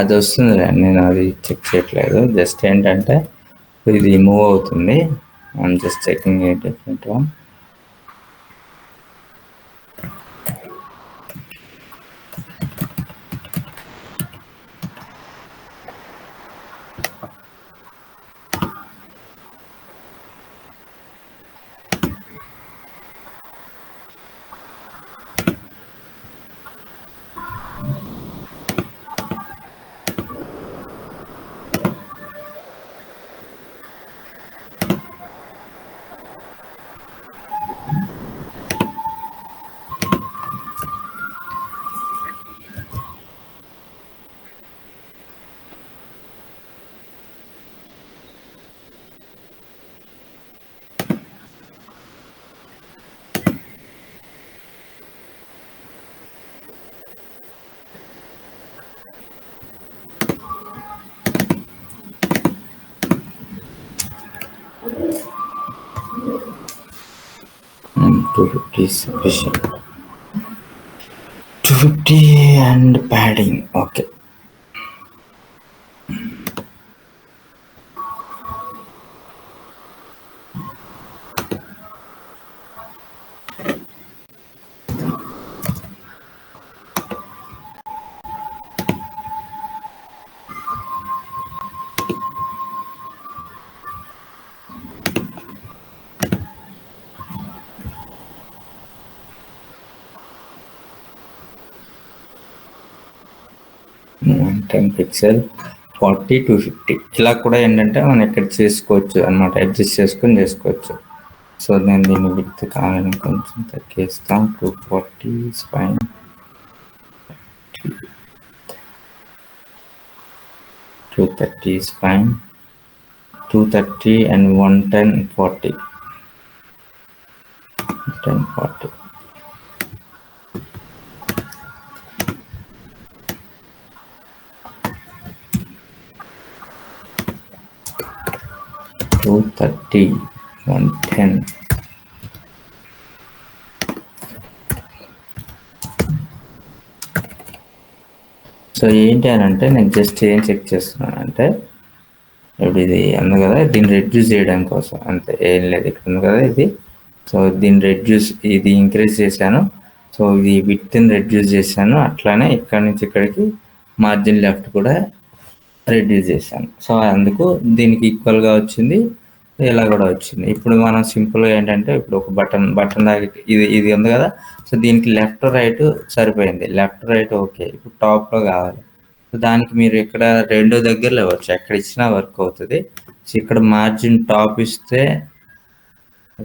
అది వస్తుంది. నేను అది check చేయట్లేదు, just ఏంటంటే ఇది move అవుతుంది. I'm just checking a different one. 250 is sufficient. 250 and padding. Okay. Ten pixel 40 to 50 ఇలా కూడా ఏంటంటే మనం ఇక్కడ చేసుకోవచ్చు అన్నమాట, అడ్జస్ట్ చేసుకొని చేసుకోవచ్చు. సో నేను దీన్ని విత్ కావాలని కొంచెం తగ్గిస్తాం. 240 is fine. 230 is fine. 230 and 110 40. 10 40. 230 110. So ఏంటి అని అంటే నేను జస్ట్ ఏం చెక్ చేస్తున్నాను అంటే ఇప్పుడు ఇది ఉంది కదా, దీన్ని రెడ్యూస్ చేయడం కోసం అంతే, ఏం లేదు. ఇక్కడ ఉంది కదా ఇది, సో దీన్ని రెడ్యూస్, ఇది ఇంక్రీజ్ చేశాను. సో ఇది విడ్త్ని రెడ్యూస్ చేశాను. అట్లానే ఇక్కడ నుంచి ఇక్కడికి మార్జిన్ లెఫ్ట్ కూడా రెడ్యూస్ చేశాను. సో అందుకు దీనికి ఈక్వల్గా వచ్చింది, ఇలా కూడా వచ్చింది. ఇప్పుడు మనం సింపుల్గా ఏంటంటే ఇప్పుడు ఒక బటన్ దాకా ఇది ఉంది కదా, సో దీనికి లెఫ్ట్ రైట్ సరిపోయింది. Left right okay. ఇప్పుడు టాప్లో కావాలి, సో దానికి మీరు ఇక్కడ రెండో దగ్గరలో ఇవ్వచ్చు, ఎక్కడ ఇచ్చినా వర్క్ అవుతుంది. సో ఇక్కడ మార్జిన్ టాప్ ఇస్తే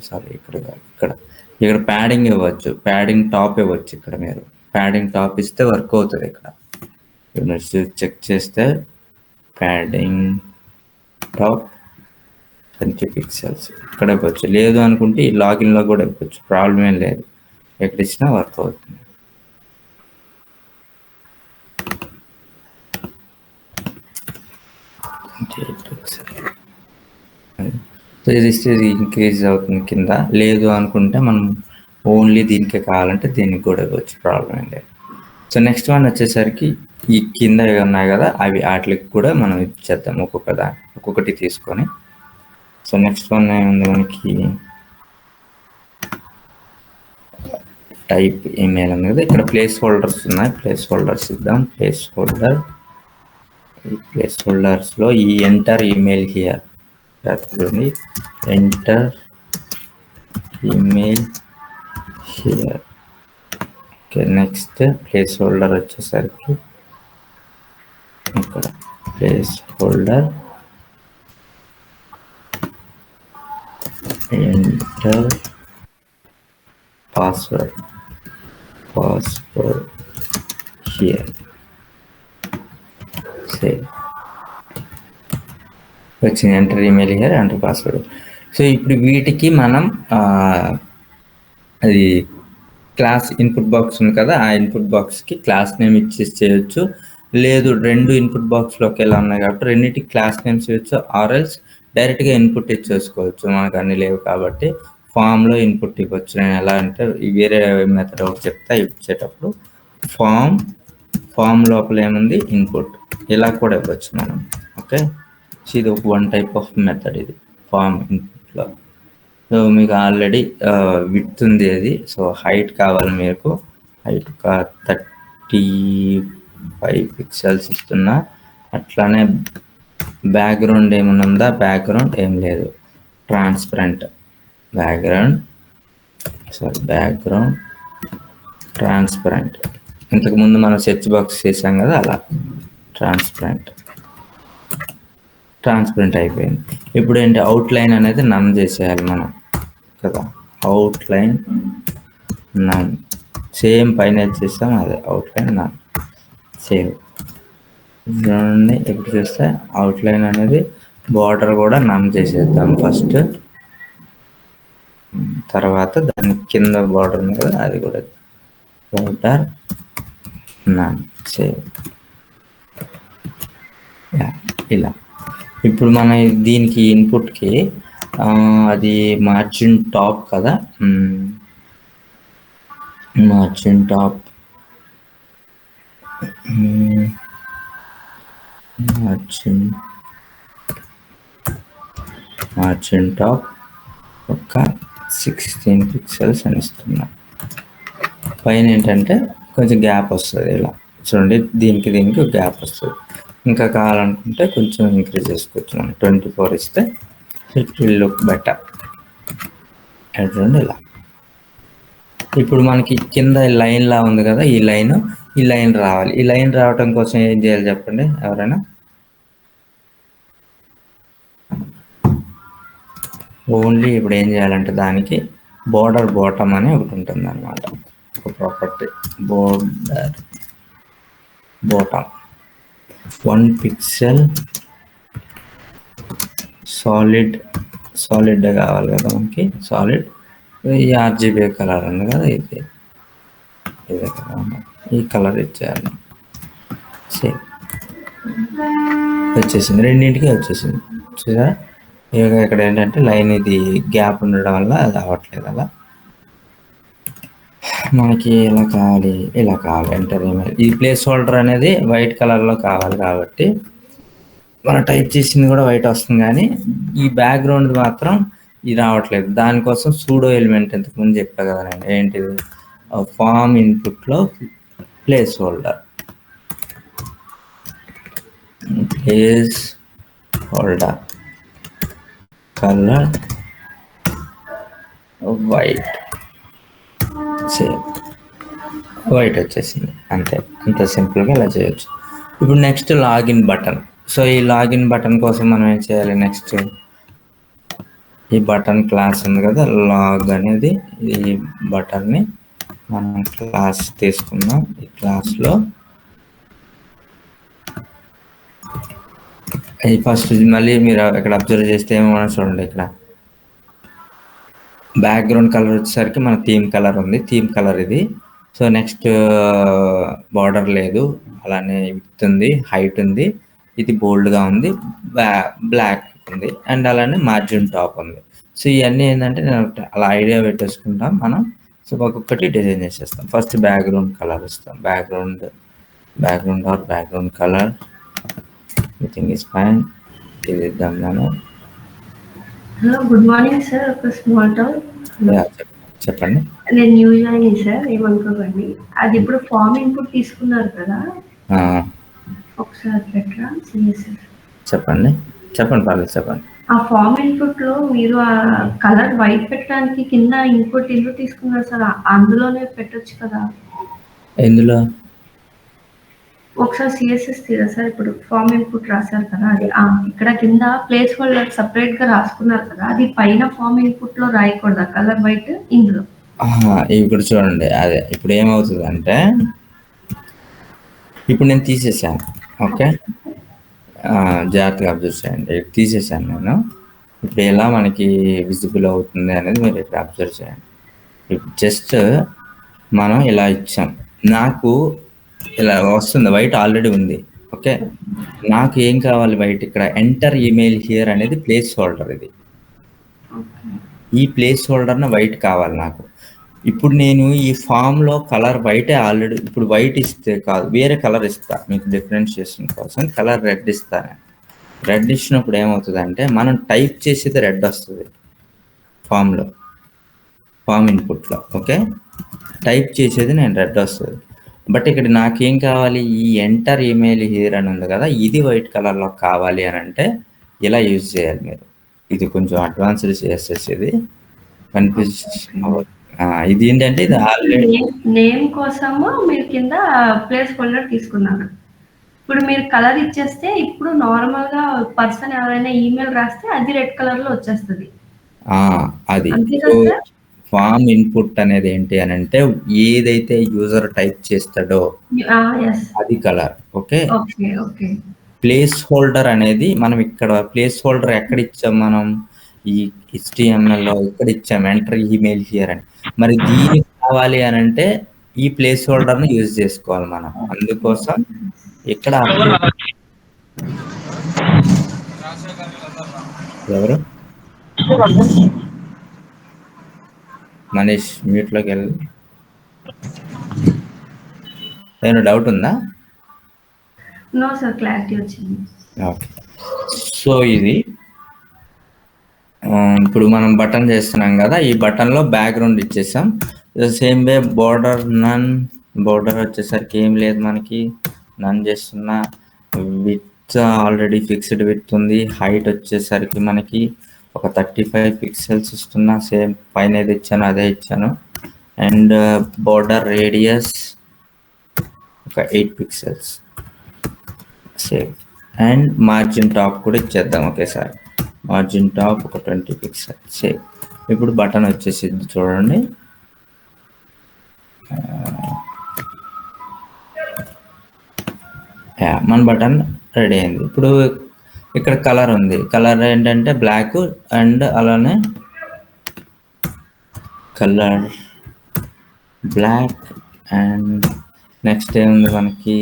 సారీ ఇక్కడ ప్యాడింగ్ ఇవ్వచ్చు, ప్యాడింగ్ టాప్ ఇవ్వచ్చు. ఇక్కడ మీరు ప్యాడింగ్ టాప్ ఇస్తే వర్క్ అవుతుంది. ఇక్కడ మీరు చెక్ చేస్తే ప్యాడింగ్ టాప్ 20 పిక్సెల్స్ ఇక్కడ ఇవ్వచ్చు. లేదు అనుకుంటే ఈ లాగిన్లో కూడా ఇవ్వచ్చు, ప్రాబ్లం ఏం లేదు. ఎక్కడ ఇచ్చినా వర్క్ అవుతుంది. సో ఇది ఇంక్రీజ్ అవుతుంది కింద. లేదు అనుకుంటే మనం ఓన్లీ దీనికే కావాలంటే దీనికి కూడా ఇవ్వచ్చు, ప్రాబ్లం ఏం లేదు. సో నెక్స్ట్ వన్ వచ్చేసరికి ఈ కింద ఉన్నాయి కదా, అవి వాటికి కూడా మనం ఇచ్చేద్దాం ఒక్కొక్కటి తీసుకొని. సో నెక్స్ట్ వన్ ఏముంది మనకి, టైప్ ఈమెయిల్ ఉంది కదా, ఇక్కడ ప్లేస్ హోల్డర్స్ ఉన్నాయి. ప్లేస్ హోల్డర్స్ ఇద్దాం. ప్లేస్ హోల్డర్స్లో ఈ enter email here, enter email here. Okay, next placeholder వచ్చేసరికి ఇక్కడ placeholder enter password here. Save వచ్చింది, enter email here, enter password. So ఇప్పుడు వీటికి మనం అది క్లాస్ ఇన్పుట్ బాక్స్ ఉంది కదా, ఆ ఇన్పుట్ బాక్స్కి క్లాస్ నేమ్ ఇచ్చేసి చేయొచ్చు. లేదు రెండు ఇన్పుట్ బాక్స్లో ఒకేలా ఉన్నాయి కాబట్టి రెండింటికి క్లాస్ నేమ్స్ ఇవ్వచ్చు, ఆర్ఎల్స్ డైరెక్ట్గా ఇన్పుట్ ఇచ్చేసుకోవచ్చు. మనకు అన్ని లేవు కాబట్టి ఫామ్లో ఇన్పుట్ ఇవ్వచ్చు. నేను ఎలా అంటే వేరే మెథడ్ ఒకటి చెప్తా ఇచ్చేటప్పుడు. ఫామ్ లోపల ఏముంది, ఇన్పుట్, ఇలా కూడా ఇవ్వచ్చు మనం. ఓకే, ఇది ఒక వన్ టైప్ ఆఫ్ మెథడ్ ఇది ఫామ్ ఇన్పుట్లో. సో మీకు ఆల్రెడీ విడ్త్ ఉంది అది. సో హైట్ కావాలి మీకు, హైట్ 35 పిక్సెల్స్ ఇస్తున్నా. అట్లానే బ్యాక్గ్రౌండ్ ఏమైనా ఉందా, బ్యాక్గ్రౌండ్ ఏం లేదు. Transparent background transparent. ఇంతకుముందు మనం సెర్చ్ బాక్స్ చేసాం కదా, అలా ట్రాన్స్పరెంట్ అయిపోయింది. ఇప్పుడు ఏంటి, అవుట్లైన్ అనేది నన్ చేసేయాలి మనం కదా, అవుట్లైన్ నన్. సేమ్ పైన చేస్తాం అదే అవుట్లైన్ నన్. సేవ్ చూడండి, ఎప్పుడు చూస్తే అవుట్లైన్ అనేది బార్డర్ కూడా నన్ చేసేద్దాం ఫస్ట్. తర్వాత దాని కింద బార్డర్ ఉంది కదా, అది కూడా బార్డర్ నన్. సేవ్. ఇలా ఇప్పుడు మన దీనికి ఇన్పుట్కి అది మార్జిన్ టాప్ కదా, మార్జిన్ టాప్, మార్జిన్ టాప్ ఒక 16 పిక్సెల్స్ అని ఇస్తున్నా. పైన ఏంటంటే కొంచెం గ్యాప్ వస్తుంది, ఇలా చూడండి, దీనికి గ్యాప్ వస్తుంది. ఇంకా కావాలనుకుంటే కొంచెం ఇంక్రీజ్ చేసుకోవచ్చు. మనం 24 ఇస్తే ఇట్ విల్ లుక్ బెటర్. చూడండి ఇలా. ఇప్పుడు మనకి కింద లైన్లా ఉంది కదా, ఈ లైన్ రావాలి. ఈ లైన్ రావటం కోసం ఏం చేయాలి చెప్పండి ఎవరైనా? ఓన్లీ ఇప్పుడు ఏం చేయాలంటే దానికి బోర్డర్ బాటమ్ అని ఒకటి ఉంటుంది అన్నమాట, ఒక property. Border bottom 1 pixel solid కావాలి కదా మనకి. సాలిడ్ ఈ RGB కలర్ ఉంది కదా, ఇదే ఈ కలర్ ఇచ్చేయాలి. సేమ్ వచ్చేసింది, రెండింటికి వచ్చేసింది. చూసారా? ఇక్కడ ఏంటంటే లైన్ ఇది గ్యాప్ ఉండడం వల్ల అది అవ్వట్లేదు. అలా మనకి ఇలా కావాలి ఎంటర్ ఈమెయిల్. ఈ ప్లేస్ హోల్డర్ అనేది వైట్ కలర్లో కావాలి కాబట్టి మనం టైప్ చేసింది కూడా వైట్ వస్తుంది, కానీ ఈ బ్యాక్గ్రౌండ్ మాత్రం ఇది రావట్లేదు. దానికోసం సూడో ఎలిమెంట్ ఇంతకుముందు చెప్పా కదా నేను, ఏంటిది? ఫామ్ ఇన్పుట్లో place holder colour white, same white వచ్చేసింది. అంతే, అంత సింపుల్గా ఇలా చేయొచ్చు. ఇప్పుడు నెక్స్ట్ లాగిన్ బటన్. సో ఈ లాగిన్ బటన్ కోసం మనం ఏం చేయాలి? నెక్స్ట్ ఈ బటన్ క్లాస్ ఉంది కదా, లాగ్ అనేది, ఈ బటన్ని మనం క్లాస్ తీసుకుందాం. ఈ క్లాస్లో ఫస్ట్ మళ్ళీ మీరు ఇక్కడ అబ్జర్వ్ చేస్తే ఏమన్నా చూడండి, ఇక్కడ బ్యాక్గ్రౌండ్ కలర్ వచ్చేసరికి మన థీమ్ కలర్ ఉంది, థీమ్ కలర్ ఇది. సో నెక్స్ట్ బార్డర్ లేదు, అలానే విడ్త్ ఉంది, హైట్ ఉంది, ఇది బోల్డ్గా ఉంది, బ్లాక్ ఉంది, అండ్ అలానే మార్జిన్ టాప్ ఉంది. సో ఇవన్నీ ఏంటంటే నేను అలా ఐడియా పెట్టేసుకుంటాం మనం. సో ఒక్కొక్కటి డిజైన్ చేసేస్తాం. ఫస్ట్ బ్యాక్గ్రౌండ్ కలర్ ఇస్తాం. Background colour everything is fine. ఇది ఇద్దాం మనం. Hello, good morning sir. ఒక స్మాల్ డౌట్. చెప్పండి. నేను న్యూ జాయిన్ సార్, ఏమనుకోకండి. అది ఇప్పుడు ఫామ్ ఇన్పుట్ తీసుకున్నారు కదా, ఒకసారి పెట్టరా? చెప్పండి పర్లేదు, చెప్పండి. ఆ ఫామ్ ఇన్పుట్ లో మీరు ఆ కలర్ వైట్ పెట్టడానికి కింద ఇన్పుట్ తీసుకున్నారు సార్, అందులోనే పెట్టొచ్చు కదా. ఎందులో? ఒకసారి సిఎస్ఎస్ తీరా సార్. ఇప్పుడు ఫామ్ ఇన్పుట్ రాశారు కదా, అది ఇక్కడ కింద ప్లేస్ హోల్డర్ సపరేట్ గా రాసుకున్నారు కదా, అది పైన ఫామ్ ఇన్పుట్ లో రాయకూడదా కలర్ వైట్ ఇందులో? ఇప్పుడు చూడండి, అదే ఇప్పుడు ఏమవుతుంది అంటే, ఇప్పుడు నేను తీసేసాను. ఓకే, జాగ్రత్తగా అబ్జర్వ్ చేయండి. తీసేసాను నేను. ఇప్పుడు ఎలా మనకి విజిబుల్ అవుతుంది అనేది మీరు ఇక్కడ అబ్జర్వ్ చేయండి. ఇప్పుడు జస్ట్ మనం ఇలా ఇచ్చాం, నాకు ఇలా వస్తుంది, వైట్ ఆల్రెడీ ఉంది. ఓకే, నాకు ఏం కావాలి? వైట్. ఇక్కడ ఎంటర్ ఈమెయిల్ హియర్ అనేది ప్లేస్ హోల్డర్. ఇది ఈ ప్లేస్ హోల్డర్న వైట్ కావాలి నాకు. ఇప్పుడు నేను ఈ ఫామ్లో కలర్ వైటే ఆల్రెడీ, ఇప్పుడు వైట్ ఇస్తే కాదు, వేరే కలర్ ఇస్తా మీకు డిఫరెన్షియేషన్ కోసం. కలర్ రెడ్ ఇస్తాను. రెడ్ ఇచ్చినప్పుడు ఏమవుతుంది అంటే, మనం టైప్ చేసేది రెడ్ వస్తుంది ఫామ్లో, ఫామ్ ఇన్పుట్లో. ఓకే, టైప్ చేసేది నేను రెడ్ వస్తుంది. బట్ ఇక్కడ నాకేం కావాలి? ఈ ఎంటర్ ఈమెయిల్ హియర్ అని ఉంది కదా, ఇది వైట్ కలర్లో కావాలి అని అంటే ఇలా యూజ్ చేయాలి మీరు. ఇది కొంచెం అడ్వాన్స్డ్ సిఎస్ఎస్, ఇది కన్ఫ్యూజన్. ఇది ఏంటంటే, ఇది ఆల్రెడీ నేమ్ కోసము మీరు కింద ప్లేస్ హోల్డర్ తీసుకున్నారు. ఇప్పుడు మీరు కలర్ ఇచ్చేస్తే, ఇప్పుడు నార్మల్ గా పర్సన్ ఎవరైనా ఈమెయిల్ రాస్తే అది రెడ్ కలర్ లో వచ్చేస్తుంది. అది ఫామ్ ఇన్పుట్ అనేది ఏంటి అని అంటే, ఏదైతే యూజర్ టైప్ చేస్తాడో అది కలర్. ఓకే, ప్లేస్ హోల్డర్ అనేది మనం ఇక్కడ ప్లేస్ హోల్డర్ ఎక్కడ ఇచ్చాం? మనం ఈ HTML లో ఇక్కడ ఇచ్చాం, ఎంటర్ ఈమెయిల్ హియర్ అని. మరి దీనికి కావాలి అని అంటే ఈ ప్లేస్ హోల్డర్ ను యూజ్ చేసుకోవాలి మనం. అందుకోసం ఇక్కడ ఎవరు మనీష్ మ్యూట్లోకి వెళ్ళి ఏమైనా డౌట్ ఉందా? నో సార్, క్లారిటీ వచ్చింది. ఓకే. సో ఇది ఇప్పుడు మనం బటన్ చేస్తున్నాం కదా, ఈ బటన్లో బ్యాక్గ్రౌండ్ ఇచ్చేసాం. సేమ్ వే బోర్డర్ నన్, బోర్డర్ వచ్చేసరికి ఏం లేదు మనకి, నన్ చేస్తున్నా. విత్ ఆల్రెడీ ఫిక్స్డ్ విత్ ఉంది. హైట్ వచ్చేసరికి మనకి ఒక 35 పిక్సెల్స్ ఇస్తున్నా. సేమ్ పైన ఏది ఇచ్చాను అదే ఇచ్చాను. అండ్ బోర్డర్ రేడియస్ ఒక 8 pixels same. And margin top కూడా ఇచ్చేద్దాం ఒకేసారి. మార్జిన్ టాప్ ఒక 20 పిక్సెల్ సేమ్. ఇప్పుడు బటన్ వచ్చేసింది చూడండి. మన బటన్ రెడీ అయింది. ఇప్పుడు ఇక్కడ కలర్ ఉంది. కలర్ ఏంటంటే బ్లాక్, అండ్ అలానే కలర్ బ్లాక్. అండ్ నెక్స్ట్ ఏముంది మనకి,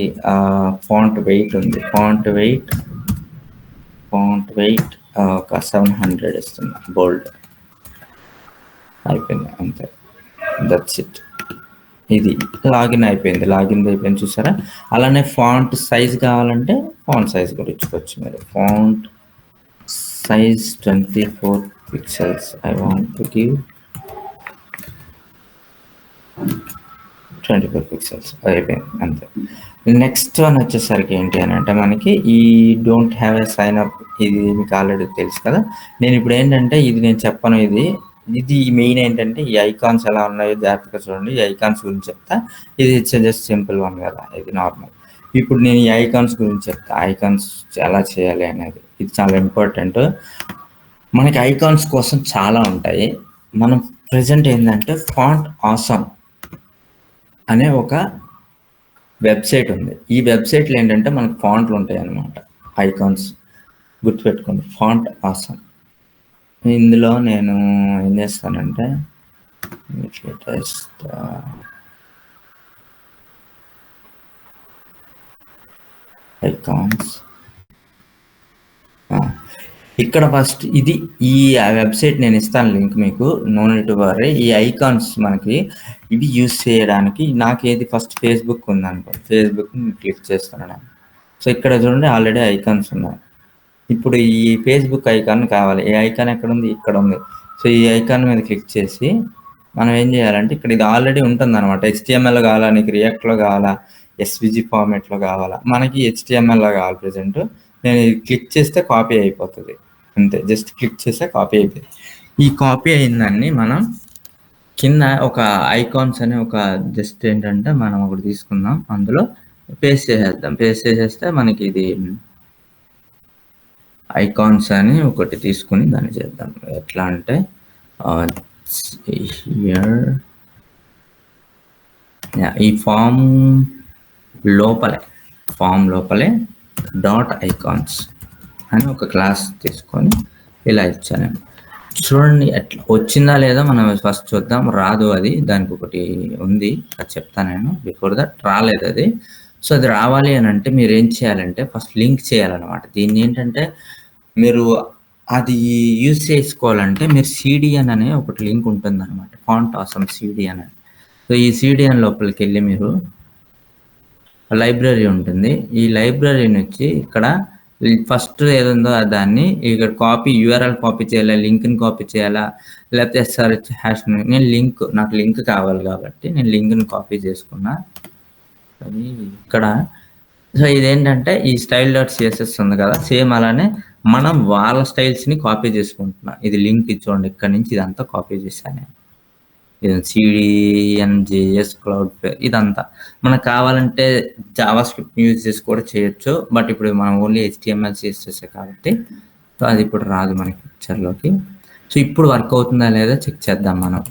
ఫాంట్ వెయిట్ ఉంది. ఫాంట్ వెయిట్ ఒక 700 ఇస్తుంది. బోల్డ్ అయిపోయింది, అంతే. That's it. ఇది లాగిన్ అయిపోయింది చూసారా. అలానే ఫాంట్ సైజ్ కావాలంటే ఫాంట్ సైజ్ కూడా ఇచ్చుకోవచ్చు మీరు. Font size 24 pixels. I want to give 24 pixels. అయిపోయింది, అంతే. నెక్స్ట్ వన్ వచ్చేసరికి ఏంటి అని అంటే మనకి ఈ don't have a sign up. ఇది మీకు ఆల్రెడీ తెలుసు కదా. నేను ఇప్పుడు ఏంటంటే ఇది నేను చెప్పను. ఇది మెయిన్ ఏంటంటే ఈ ఐకాన్స్ ఎలా ఉన్నాయో జాగ్రత్తగా చూడండి. ఈ ఐకాన్స్ గురించి చెప్తా. ఇది జస్ట్ సింపుల్ వన్ కదా, ఇది నార్మల్. ఇప్పుడు నేను ఈ ఐకాన్స్ గురించి చెప్తా. ఐకాన్స్ ఎలా చేయాలి అనేది, ఇది చాలా ఇంపార్టెంట్. మనకి ఐకాన్స్ కోసం చాలా ఉంటాయి. మనం ప్రజెంట్ ఏంటంటే ఫాంట్ ఆసమ్ అనే ఒక వెబ్సైట్ ఉంది. ఈ వెబ్సైట్లో ఏంటంటే మనకు ఫాంట్లు ఉంటాయి అన్నమాట. ఐకాన్స్ గుర్తుపెట్టుకోండి, ఫాంట్ ఆసమ్. ఇందులో నేను ఏం చేస్తానంటే లేటెస్ట్ ఐకాన్స్, ఇక్కడ ఫస్ట్ ఈ వెబ్సైట్ నేను ఇస్తాను లింక్ మీకు. No need to worry. ఈ ఐకాన్స్ మనకి ఇవి యూజ్ చేయడానికి నాకు ఏది ఫస్ట్ ఫేస్బుక్ ఉందనుకోండి, ఫేస్బుక్ క్లిక్ చేస్తున్నాను. సో ఇక్కడ చూడండి ఆల్రెడీ ఐకాన్స్ ఉన్నాయి. ఇప్పుడు ఈ ఫేస్బుక్ ఐకాన్ కావాలి. ఈ ఐకాన్ ఎక్కడ ఉంది? ఇక్కడ ఉంది. సో ఈ ఐకాన్ మీద క్లిక్ చేసి మనం ఏం చేయాలంటే ఇక్కడ ఇది ఆల్రెడీ ఉంటుంది అనమాట. HTML కావాలా, నీకు రియాక్ట్లో కావాలా, SVG ఫార్మేట్లో కావాలా, మనకి HTMLలో కావాలి ప్రజెంట్. నేను క్లిక్ చేస్తే కాపీ అయిపోతుంది, అంతే. జస్ట్ క్లిక్ చేస్తే కాపీ అయిపోయింది. ఈ కాపీ అయిందాన్ని మనం కింద ఒక ఐకాన్స్ అనే ఒక జస్ట్ ఏంటంటే మనం ఒకటి తీసుకుందాం, అందులో పేస్ట్ చేసేద్దాం. పేస్ట్ చేసేస్తే మనకి ఇది ఐకాన్స్ అని ఒకటి తీసుకుని దాన్ని చేద్దాం. ఎట్లా అంటే ఈ ఫామ్ లోపలే డాట్ ఐకాన్స్ అని ఒక క్లాస్ తీసుకొని ఇలా ఇచ్చాను. చూడండి ఎట్లా వచ్చిందా లేదా మనం ఫస్ట్ చూద్దాం. రాదు, అది దానికి ఒకటి ఉంది, అది చెప్తాను నేను. బిఫోర్ దట్ రాలేదు అది. సో అది రావాలి అని అంటే మీరు ఏం చేయాలంటే ఫస్ట్ లింక్ చేయాలన్నమాట. దీన్ని ఏంటంటే మీరు అది యూజ్ చేసుకోవాలంటే మీరు CDN అనే ఒకటి లింక్ ఉంటుంది అనమాట. ఫాంట్ ఆసమ్ CDN అని. సో ఈ CDN లోపలికి వెళ్ళి మీరు లైబ్రరీ ఉంటుంది. ఈ లైబ్రరీని వచ్చి ఇక్కడ ఫస్ట్ ఏదుందో దాన్ని ఇక్కడ URL కాపీ చేయాలా, లింక్ని కాపీ చేయాలా, లేకపోతే SRH హ్యాష్. నాకు లింక్ కావాలి కాబట్టి నేను లింక్ని కాపీ చేసుకున్నా. అది ఇక్కడ. సో ఇదేంటంటే ఈ style.css ఉంది కదా, సేమ్ అలానే మనం వాళ్ళ స్టైల్స్ని కాపీ చేసుకుంటున్నాం. ఇది లింక్ ఇచ్చుకోండి, ఇక్కడ నుంచి ఇదంతా కాపీ చేశాను నేను. ఇది CDN.js Cloudflare ఇదంతా మనకు కావాలంటే జావాస్క్రిప్ట్ యూజ్ చేసి కూడా చేయొచ్చు. బట్ ఇప్పుడు మనం ఓన్లీ HTML CSS కాబట్టి సో అది ఇప్పుడు రాదు మనకి పిక్చర్లోకి. సో ఇప్పుడు వర్క్ అవుతుందా లేదా చెక్ చేద్దాం మనం.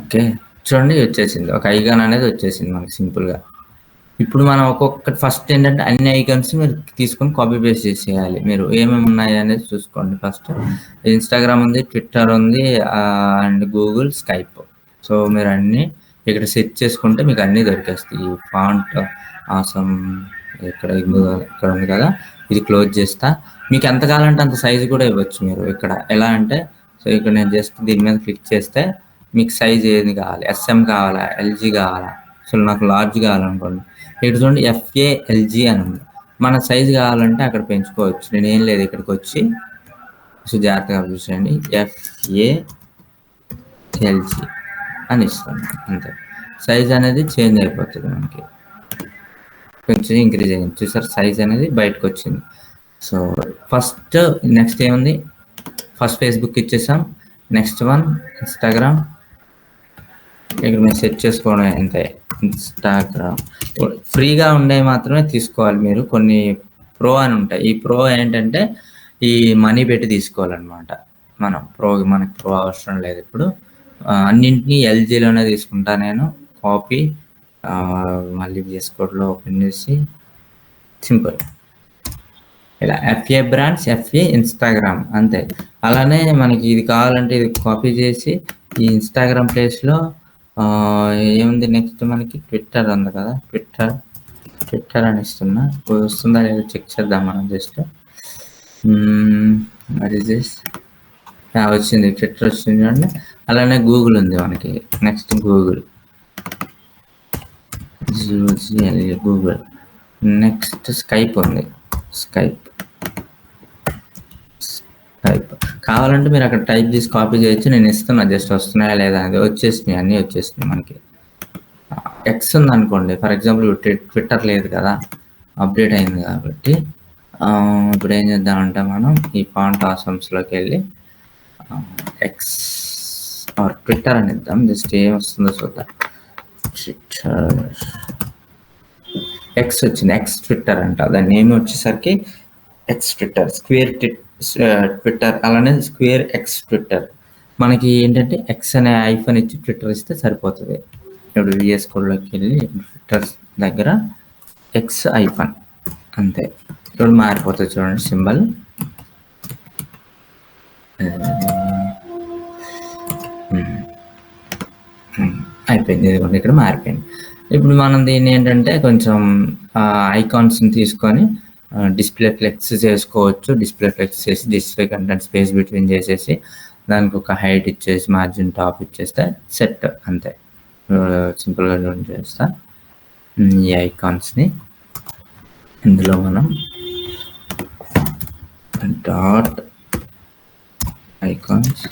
ఓకే, చూడండి వచ్చేసింది, ఒక ఐకాన్ అనేది వచ్చేసింది మనకి సింపుల్గా. ఇప్పుడు మనం ఒక్కొక్కటి ఫస్ట్ ఏంటంటే అన్ని ఐకాన్స్ మీరు తీసుకొని కాపీ పేస్ట్ చేసేయాలి. మీరు ఏమేమి ఉన్నాయి అనేది చూసుకోండి. ఫస్ట్ ఇన్స్టాగ్రామ్ ఉంది, ట్విట్టర్ ఉంది, అండ్ గూగుల్, స్కైప్. సో మీరు అన్నీ ఇక్కడ సెర్చ్ చేసుకుంటే మీకు అన్నీ దొరికేస్తాయి. ఫాంట్ ఆసమ్ ఇక్కడ ఉంది కదా, ఇది క్లోజ్ చేస్తా. మీకు ఎంత కావాలంటే అంత సైజు కూడా ఇవ్వచ్చు మీరు. ఇక్కడ ఎలా అంటే సో ఇక్కడ నేను జస్ట్ దీని మీద క్లిక్ చేస్తే మీకు సైజ్ ఏది కావాలి, ఎస్ఎం కావాలా, ఎల్జీ కావాలా, అసలు నాకు లార్జ్ కావాలనుకోండి ఇక్కడ చూడండి FALG అని ఉంది. మన సైజు కావాలంటే అక్కడ పెంచుకోవచ్చు. నేను ఏం లేదు ఇక్కడికి వచ్చి సో జాగ్రత్తగా చూసేయండి FALG అని ఇస్తాను అంతే. సైజ్ అనేది చేంజ్ అయిపోతుంది మనకి, కొంచెం ఇంక్రీజ్ అయింది చూసారు, సైజ్ అనేది బయటకు వచ్చింది. సో ఫస్ట్ నెక్స్ట్ ఏముంది, ఫస్ట్ ఫేస్బుక్ ఇచ్చేసాం, నెక్స్ట్ వన్ ఇన్స్టాగ్రామ్. ఇక్కడ మీరు సెట్ చేసుకోవడం అంతే. ఇన్స్టాగ్రామ్ ఫ్రీగా ఉండే మాత్రమే తీసుకోవాలి మీరు, కొన్ని ప్రో అని ఉంటాయి. ఈ ప్రో ఏంటంటే ఈ మనీ పెట్టి తీసుకోవాలన్నమాట. మనకి ప్రో అవసరం లేదు. ఇప్పుడు అన్నింటినీ LGలోనే తీసుకుంటా నేను. కాపీ మళ్ళీ VS కోడ్లో ఓపెన్ చేసి సింపుల్ ఇలా FA బ్రాండ్స్, FA ఇన్స్టాగ్రామ్ అంతే. అలానే మనకి ఇది కావాలంటే ఇది కాపీ చేసి ఈ ఇన్స్టాగ్రామ్ ప్లేస్లో ఏముంది నెక్స్ట్ మనకి ట్విట్టర్ ఉంది కదా, ట్విట్టర్ అని ఇస్తున్నా. వస్తుందా లేదా చెక్ చేద్దాం మనం జస్ట్. మరి వచ్చింది, ట్విట్టర్ వచ్చింది చూడండి. అలానే గూగుల్ ఉంది మనకి, next Google Google. Next Skype ఉంది, స్కైప్ కావాలంటే మీరు అక్కడ టైప్ చేసి కాపీ చేయొచ్చు. నేను ఇస్తున్నా జస్ట్ వస్తున్నాయా లేదా అది. వచ్చేసినాయి, అన్నీ వచ్చేసినాయి మనకి. X ఉంది అనుకోండి ఫర్ ఎగ్జాంపుల్, ట్విట్టర్ లేదు కదా, అప్డేట్ అయింది కాబట్టి ఇప్పుడు ఏం చేద్దామంటే మనం ఈ ఫాంట్ ఆసమ్స్లోకి వెళ్ళి X ఆర్ ట్విట్టర్ అని ఇద్దాం. జస్ట్ ఏం వస్తుందో చూద్దాం. ట్విట్టర్ X వచ్చింది, X ట్విట్టర్ అంట. దాని నేమ్ వచ్చేసరికి X ట్విట్టర్, స్క్వేర్ ట్విట్టర్, అలానే స్క్వేర్ X ట్విట్టర్. మనకి ఏంటంటే X అనే ఐఫోన్ ఇచ్చి ట్విట్టర్ ఇస్తే సరిపోతుంది. ఇప్పుడు VS కోడ్లోకి వెళ్ళి ట్విట్టర్ దగ్గర X ఐఫోన్ అంతే. ఇప్పుడు మారిపోతుంది చూడండి సింబల్. అయిపోయింది, ఇదిగోండి ఇక్కడ మారిపోయింది. ఇప్పుడు మనం దీన్ని ఏంటంటే కొంచెం ఐకాన్స్ని తీసుకొని డిస్ప్లే ఫ్లెక్స్ చేసుకోవచ్చు. డిస్ప్లే ఫ్లెక్స్ చేసి డిస్ప్లే కంటెంట్ స్పేస్ బిట్వీన్ చేసేసి దానికి ఒక హైట్ ఇచ్చేసి మార్జిన్ టాప్ ఇచ్చేస్తే సెట్ అంతే. సింపుల్గా జాయిన్ చేస్తా ఈ ఐకాన్స్ని. ఇందులో మనం dot icons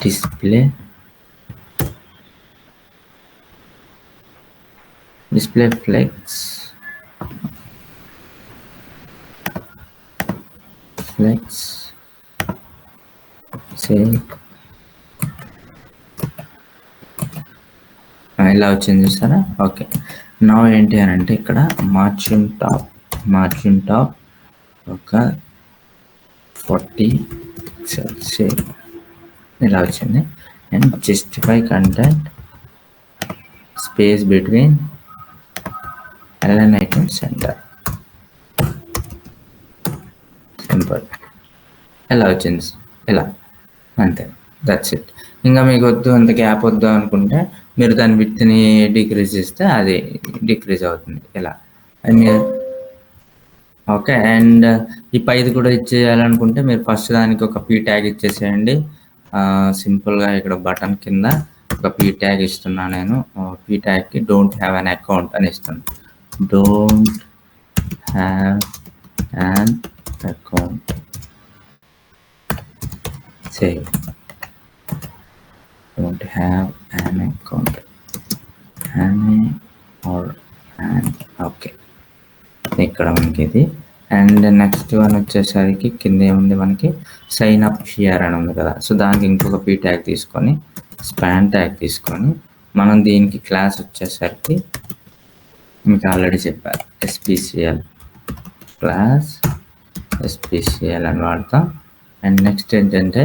display flex save ఇలా వచ్చింది చూసారా. ఓకే, నా ఏంటి అని అంటే ఇక్కడ మార్జిన్ టాప్ ఒక 40 సేవ్ ఇలా వచ్చింది. And justify content space between LN item centre simple ఎలా వచ్చింది ఇలా అంతే. That's it. ఇంకా మీకు వద్దు, అంత గ్యాప్ వద్దు అనుకుంటే మీరు దాని విడ్త్ని డిక్రీజ్ చేస్తే అది డిక్రీజ్ అవుతుంది ఇలా. మీరు ఓకే. అండ్ ఈ పైది కూడా ఇచ్చేయాలనుకుంటే మీరు ఫస్ట్ దానికి ఒక P ట్యాగ్ ఇచ్చేసేయండి. సింపుల్గా ఇక్కడ బటన్ కింద ఒక P ట్యాగ్ ఇస్తున్నా నేను. P ట్యాగ్కి డోంట్ హ్యావ్ అన్ అకౌంట్ అని ఇస్తాను. Don't have an account save. don't have an account okay ఇక్కడ మనకి ఇది. అండ్ నెక్స్ట్ వన్ వచ్చేసరికి కింద ఏముంది మనకి సైన్ అప్ హియర్ అని ఉంది కదా. సో దానికి ఇంకొక P ట్యాగ్ తీసుకొని స్పాన్ ట్యాగ్ తీసుకొని మనం దీనికి క్లాస్ వచ్చేసరికి మీకు ఆల్రెడీ చెప్పారు SPCL క్లాస్ SPCL అని వాడతాం. అండ్ నెక్స్ట్ ఏంటంటే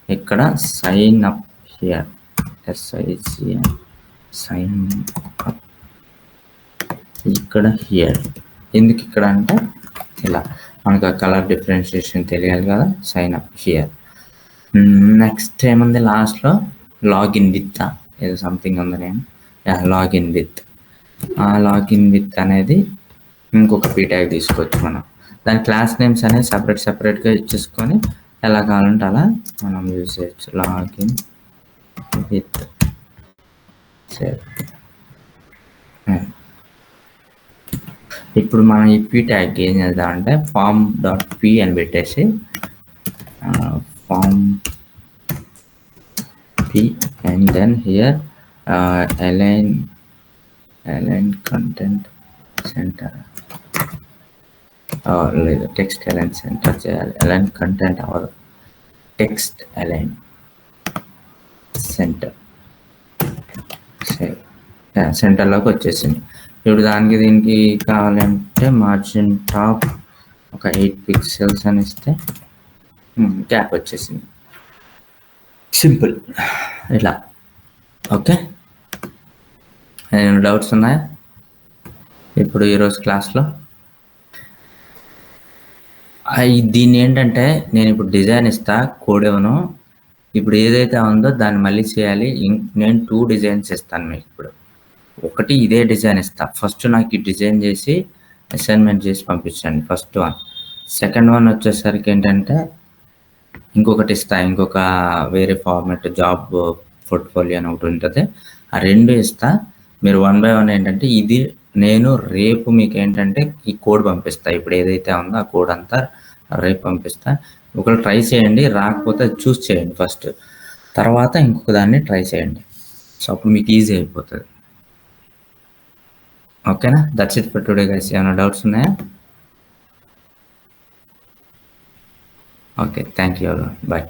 ఇక్కడ sign up here SICN sign up ఇక్కడ హియర్. ఎందుకు ఇక్కడ అంటే ఇలా మనకు ఆ కలర్ డిఫరెన్షియేషన్ తెలియాలి కదా. Sign up here. నెక్స్ట్ ఏముంది లాస్ట్లో లాగిన్ విత్ ఏదో సంథింగ్ ఉంది. నేను లాగిన్ విత్ లాగిన్ విత్ అనేది ఇంకొక P ట్యాగ్ తీసుకోవచ్చు మనం. దాని క్లాస్ నేమ్స్ అనేది సపరేట్గా ఇచ్చేసుకొని ఎలా కావాలంటే అలా మనం యూజ్ చేయొచ్చు. Login with save. ఇప్పుడు మనం ఈ పీ ట్యాగ్ ఏం చేద్దామంటే ఫామ్ డాట్ పీ అని పెట్టేసి form p and then here align content center లేదు టెక్స్ట్ అలైన్ సెంటర్ చేయాలి. Align content or text align center సెంటర్లోకి వచ్చేసింది. ఇప్పుడు దానికి దీనికి కావాలంటే మార్జిన్ టాప్ ఒక 8 పిక్సెల్స్ అని ఇస్తే గ్యాప్ వచ్చేసింది. సింపుల్ ఇలా. ఓకే, ఏమైనా డౌట్స్ ఉన్నాయా ఇప్పుడు ఈరోజు క్లాస్లో? దీన్ని ఏంటంటే నేను ఇప్పుడు డిజైన్ ఇస్తా, కోడ్ ఇవ్వను. ఇప్పుడు ఏదైతే ఉందో దాన్ని మళ్ళీ చేయాలి. నేను 2 డిజైన్స్ ఇస్తాను మీకు. ఇప్పుడు ఒకటి ఇదే డిజైన్ ఇస్తా. ఫస్ట్ నాకు ఈ డిజైన్ చేసి అసైన్మెంట్ చేసి పంపించండి, ఫస్ట్ వన్. సెకండ్ వన్ వచ్చేసరికి ఏంటంటే ఇంకొకటి ఇస్తా, ఇంకొక వేరే ఫార్మాట్ జాబ్ పోర్ట్ఫోలియో అని ఒకటి ఉంటుంది. ఆ 2 ఇస్తా. మీరు 1 by 1 ఏంటంటే ఇది నేను రేపు మీకు ఏంటంటే ఈ కోడ్ పంపిస్తా. ఇప్పుడు ఏదైతే ఉందో ఆ కోడ్ అంతా రేపు పంపిస్తా. ఒకవేళ ట్రై చేయండి, రాకపోతే చూస్ చేయండి ఫస్ట్, తర్వాత ఇంకొక దాన్ని ట్రై చేయండి. సో అప్పుడు మీకు ఈజీ అయిపోతుంది. ఓకేనా? That's it for today guys. ఏమైనా డౌట్స్ ఉన్నాయా? Okay, thank you. బాయ్.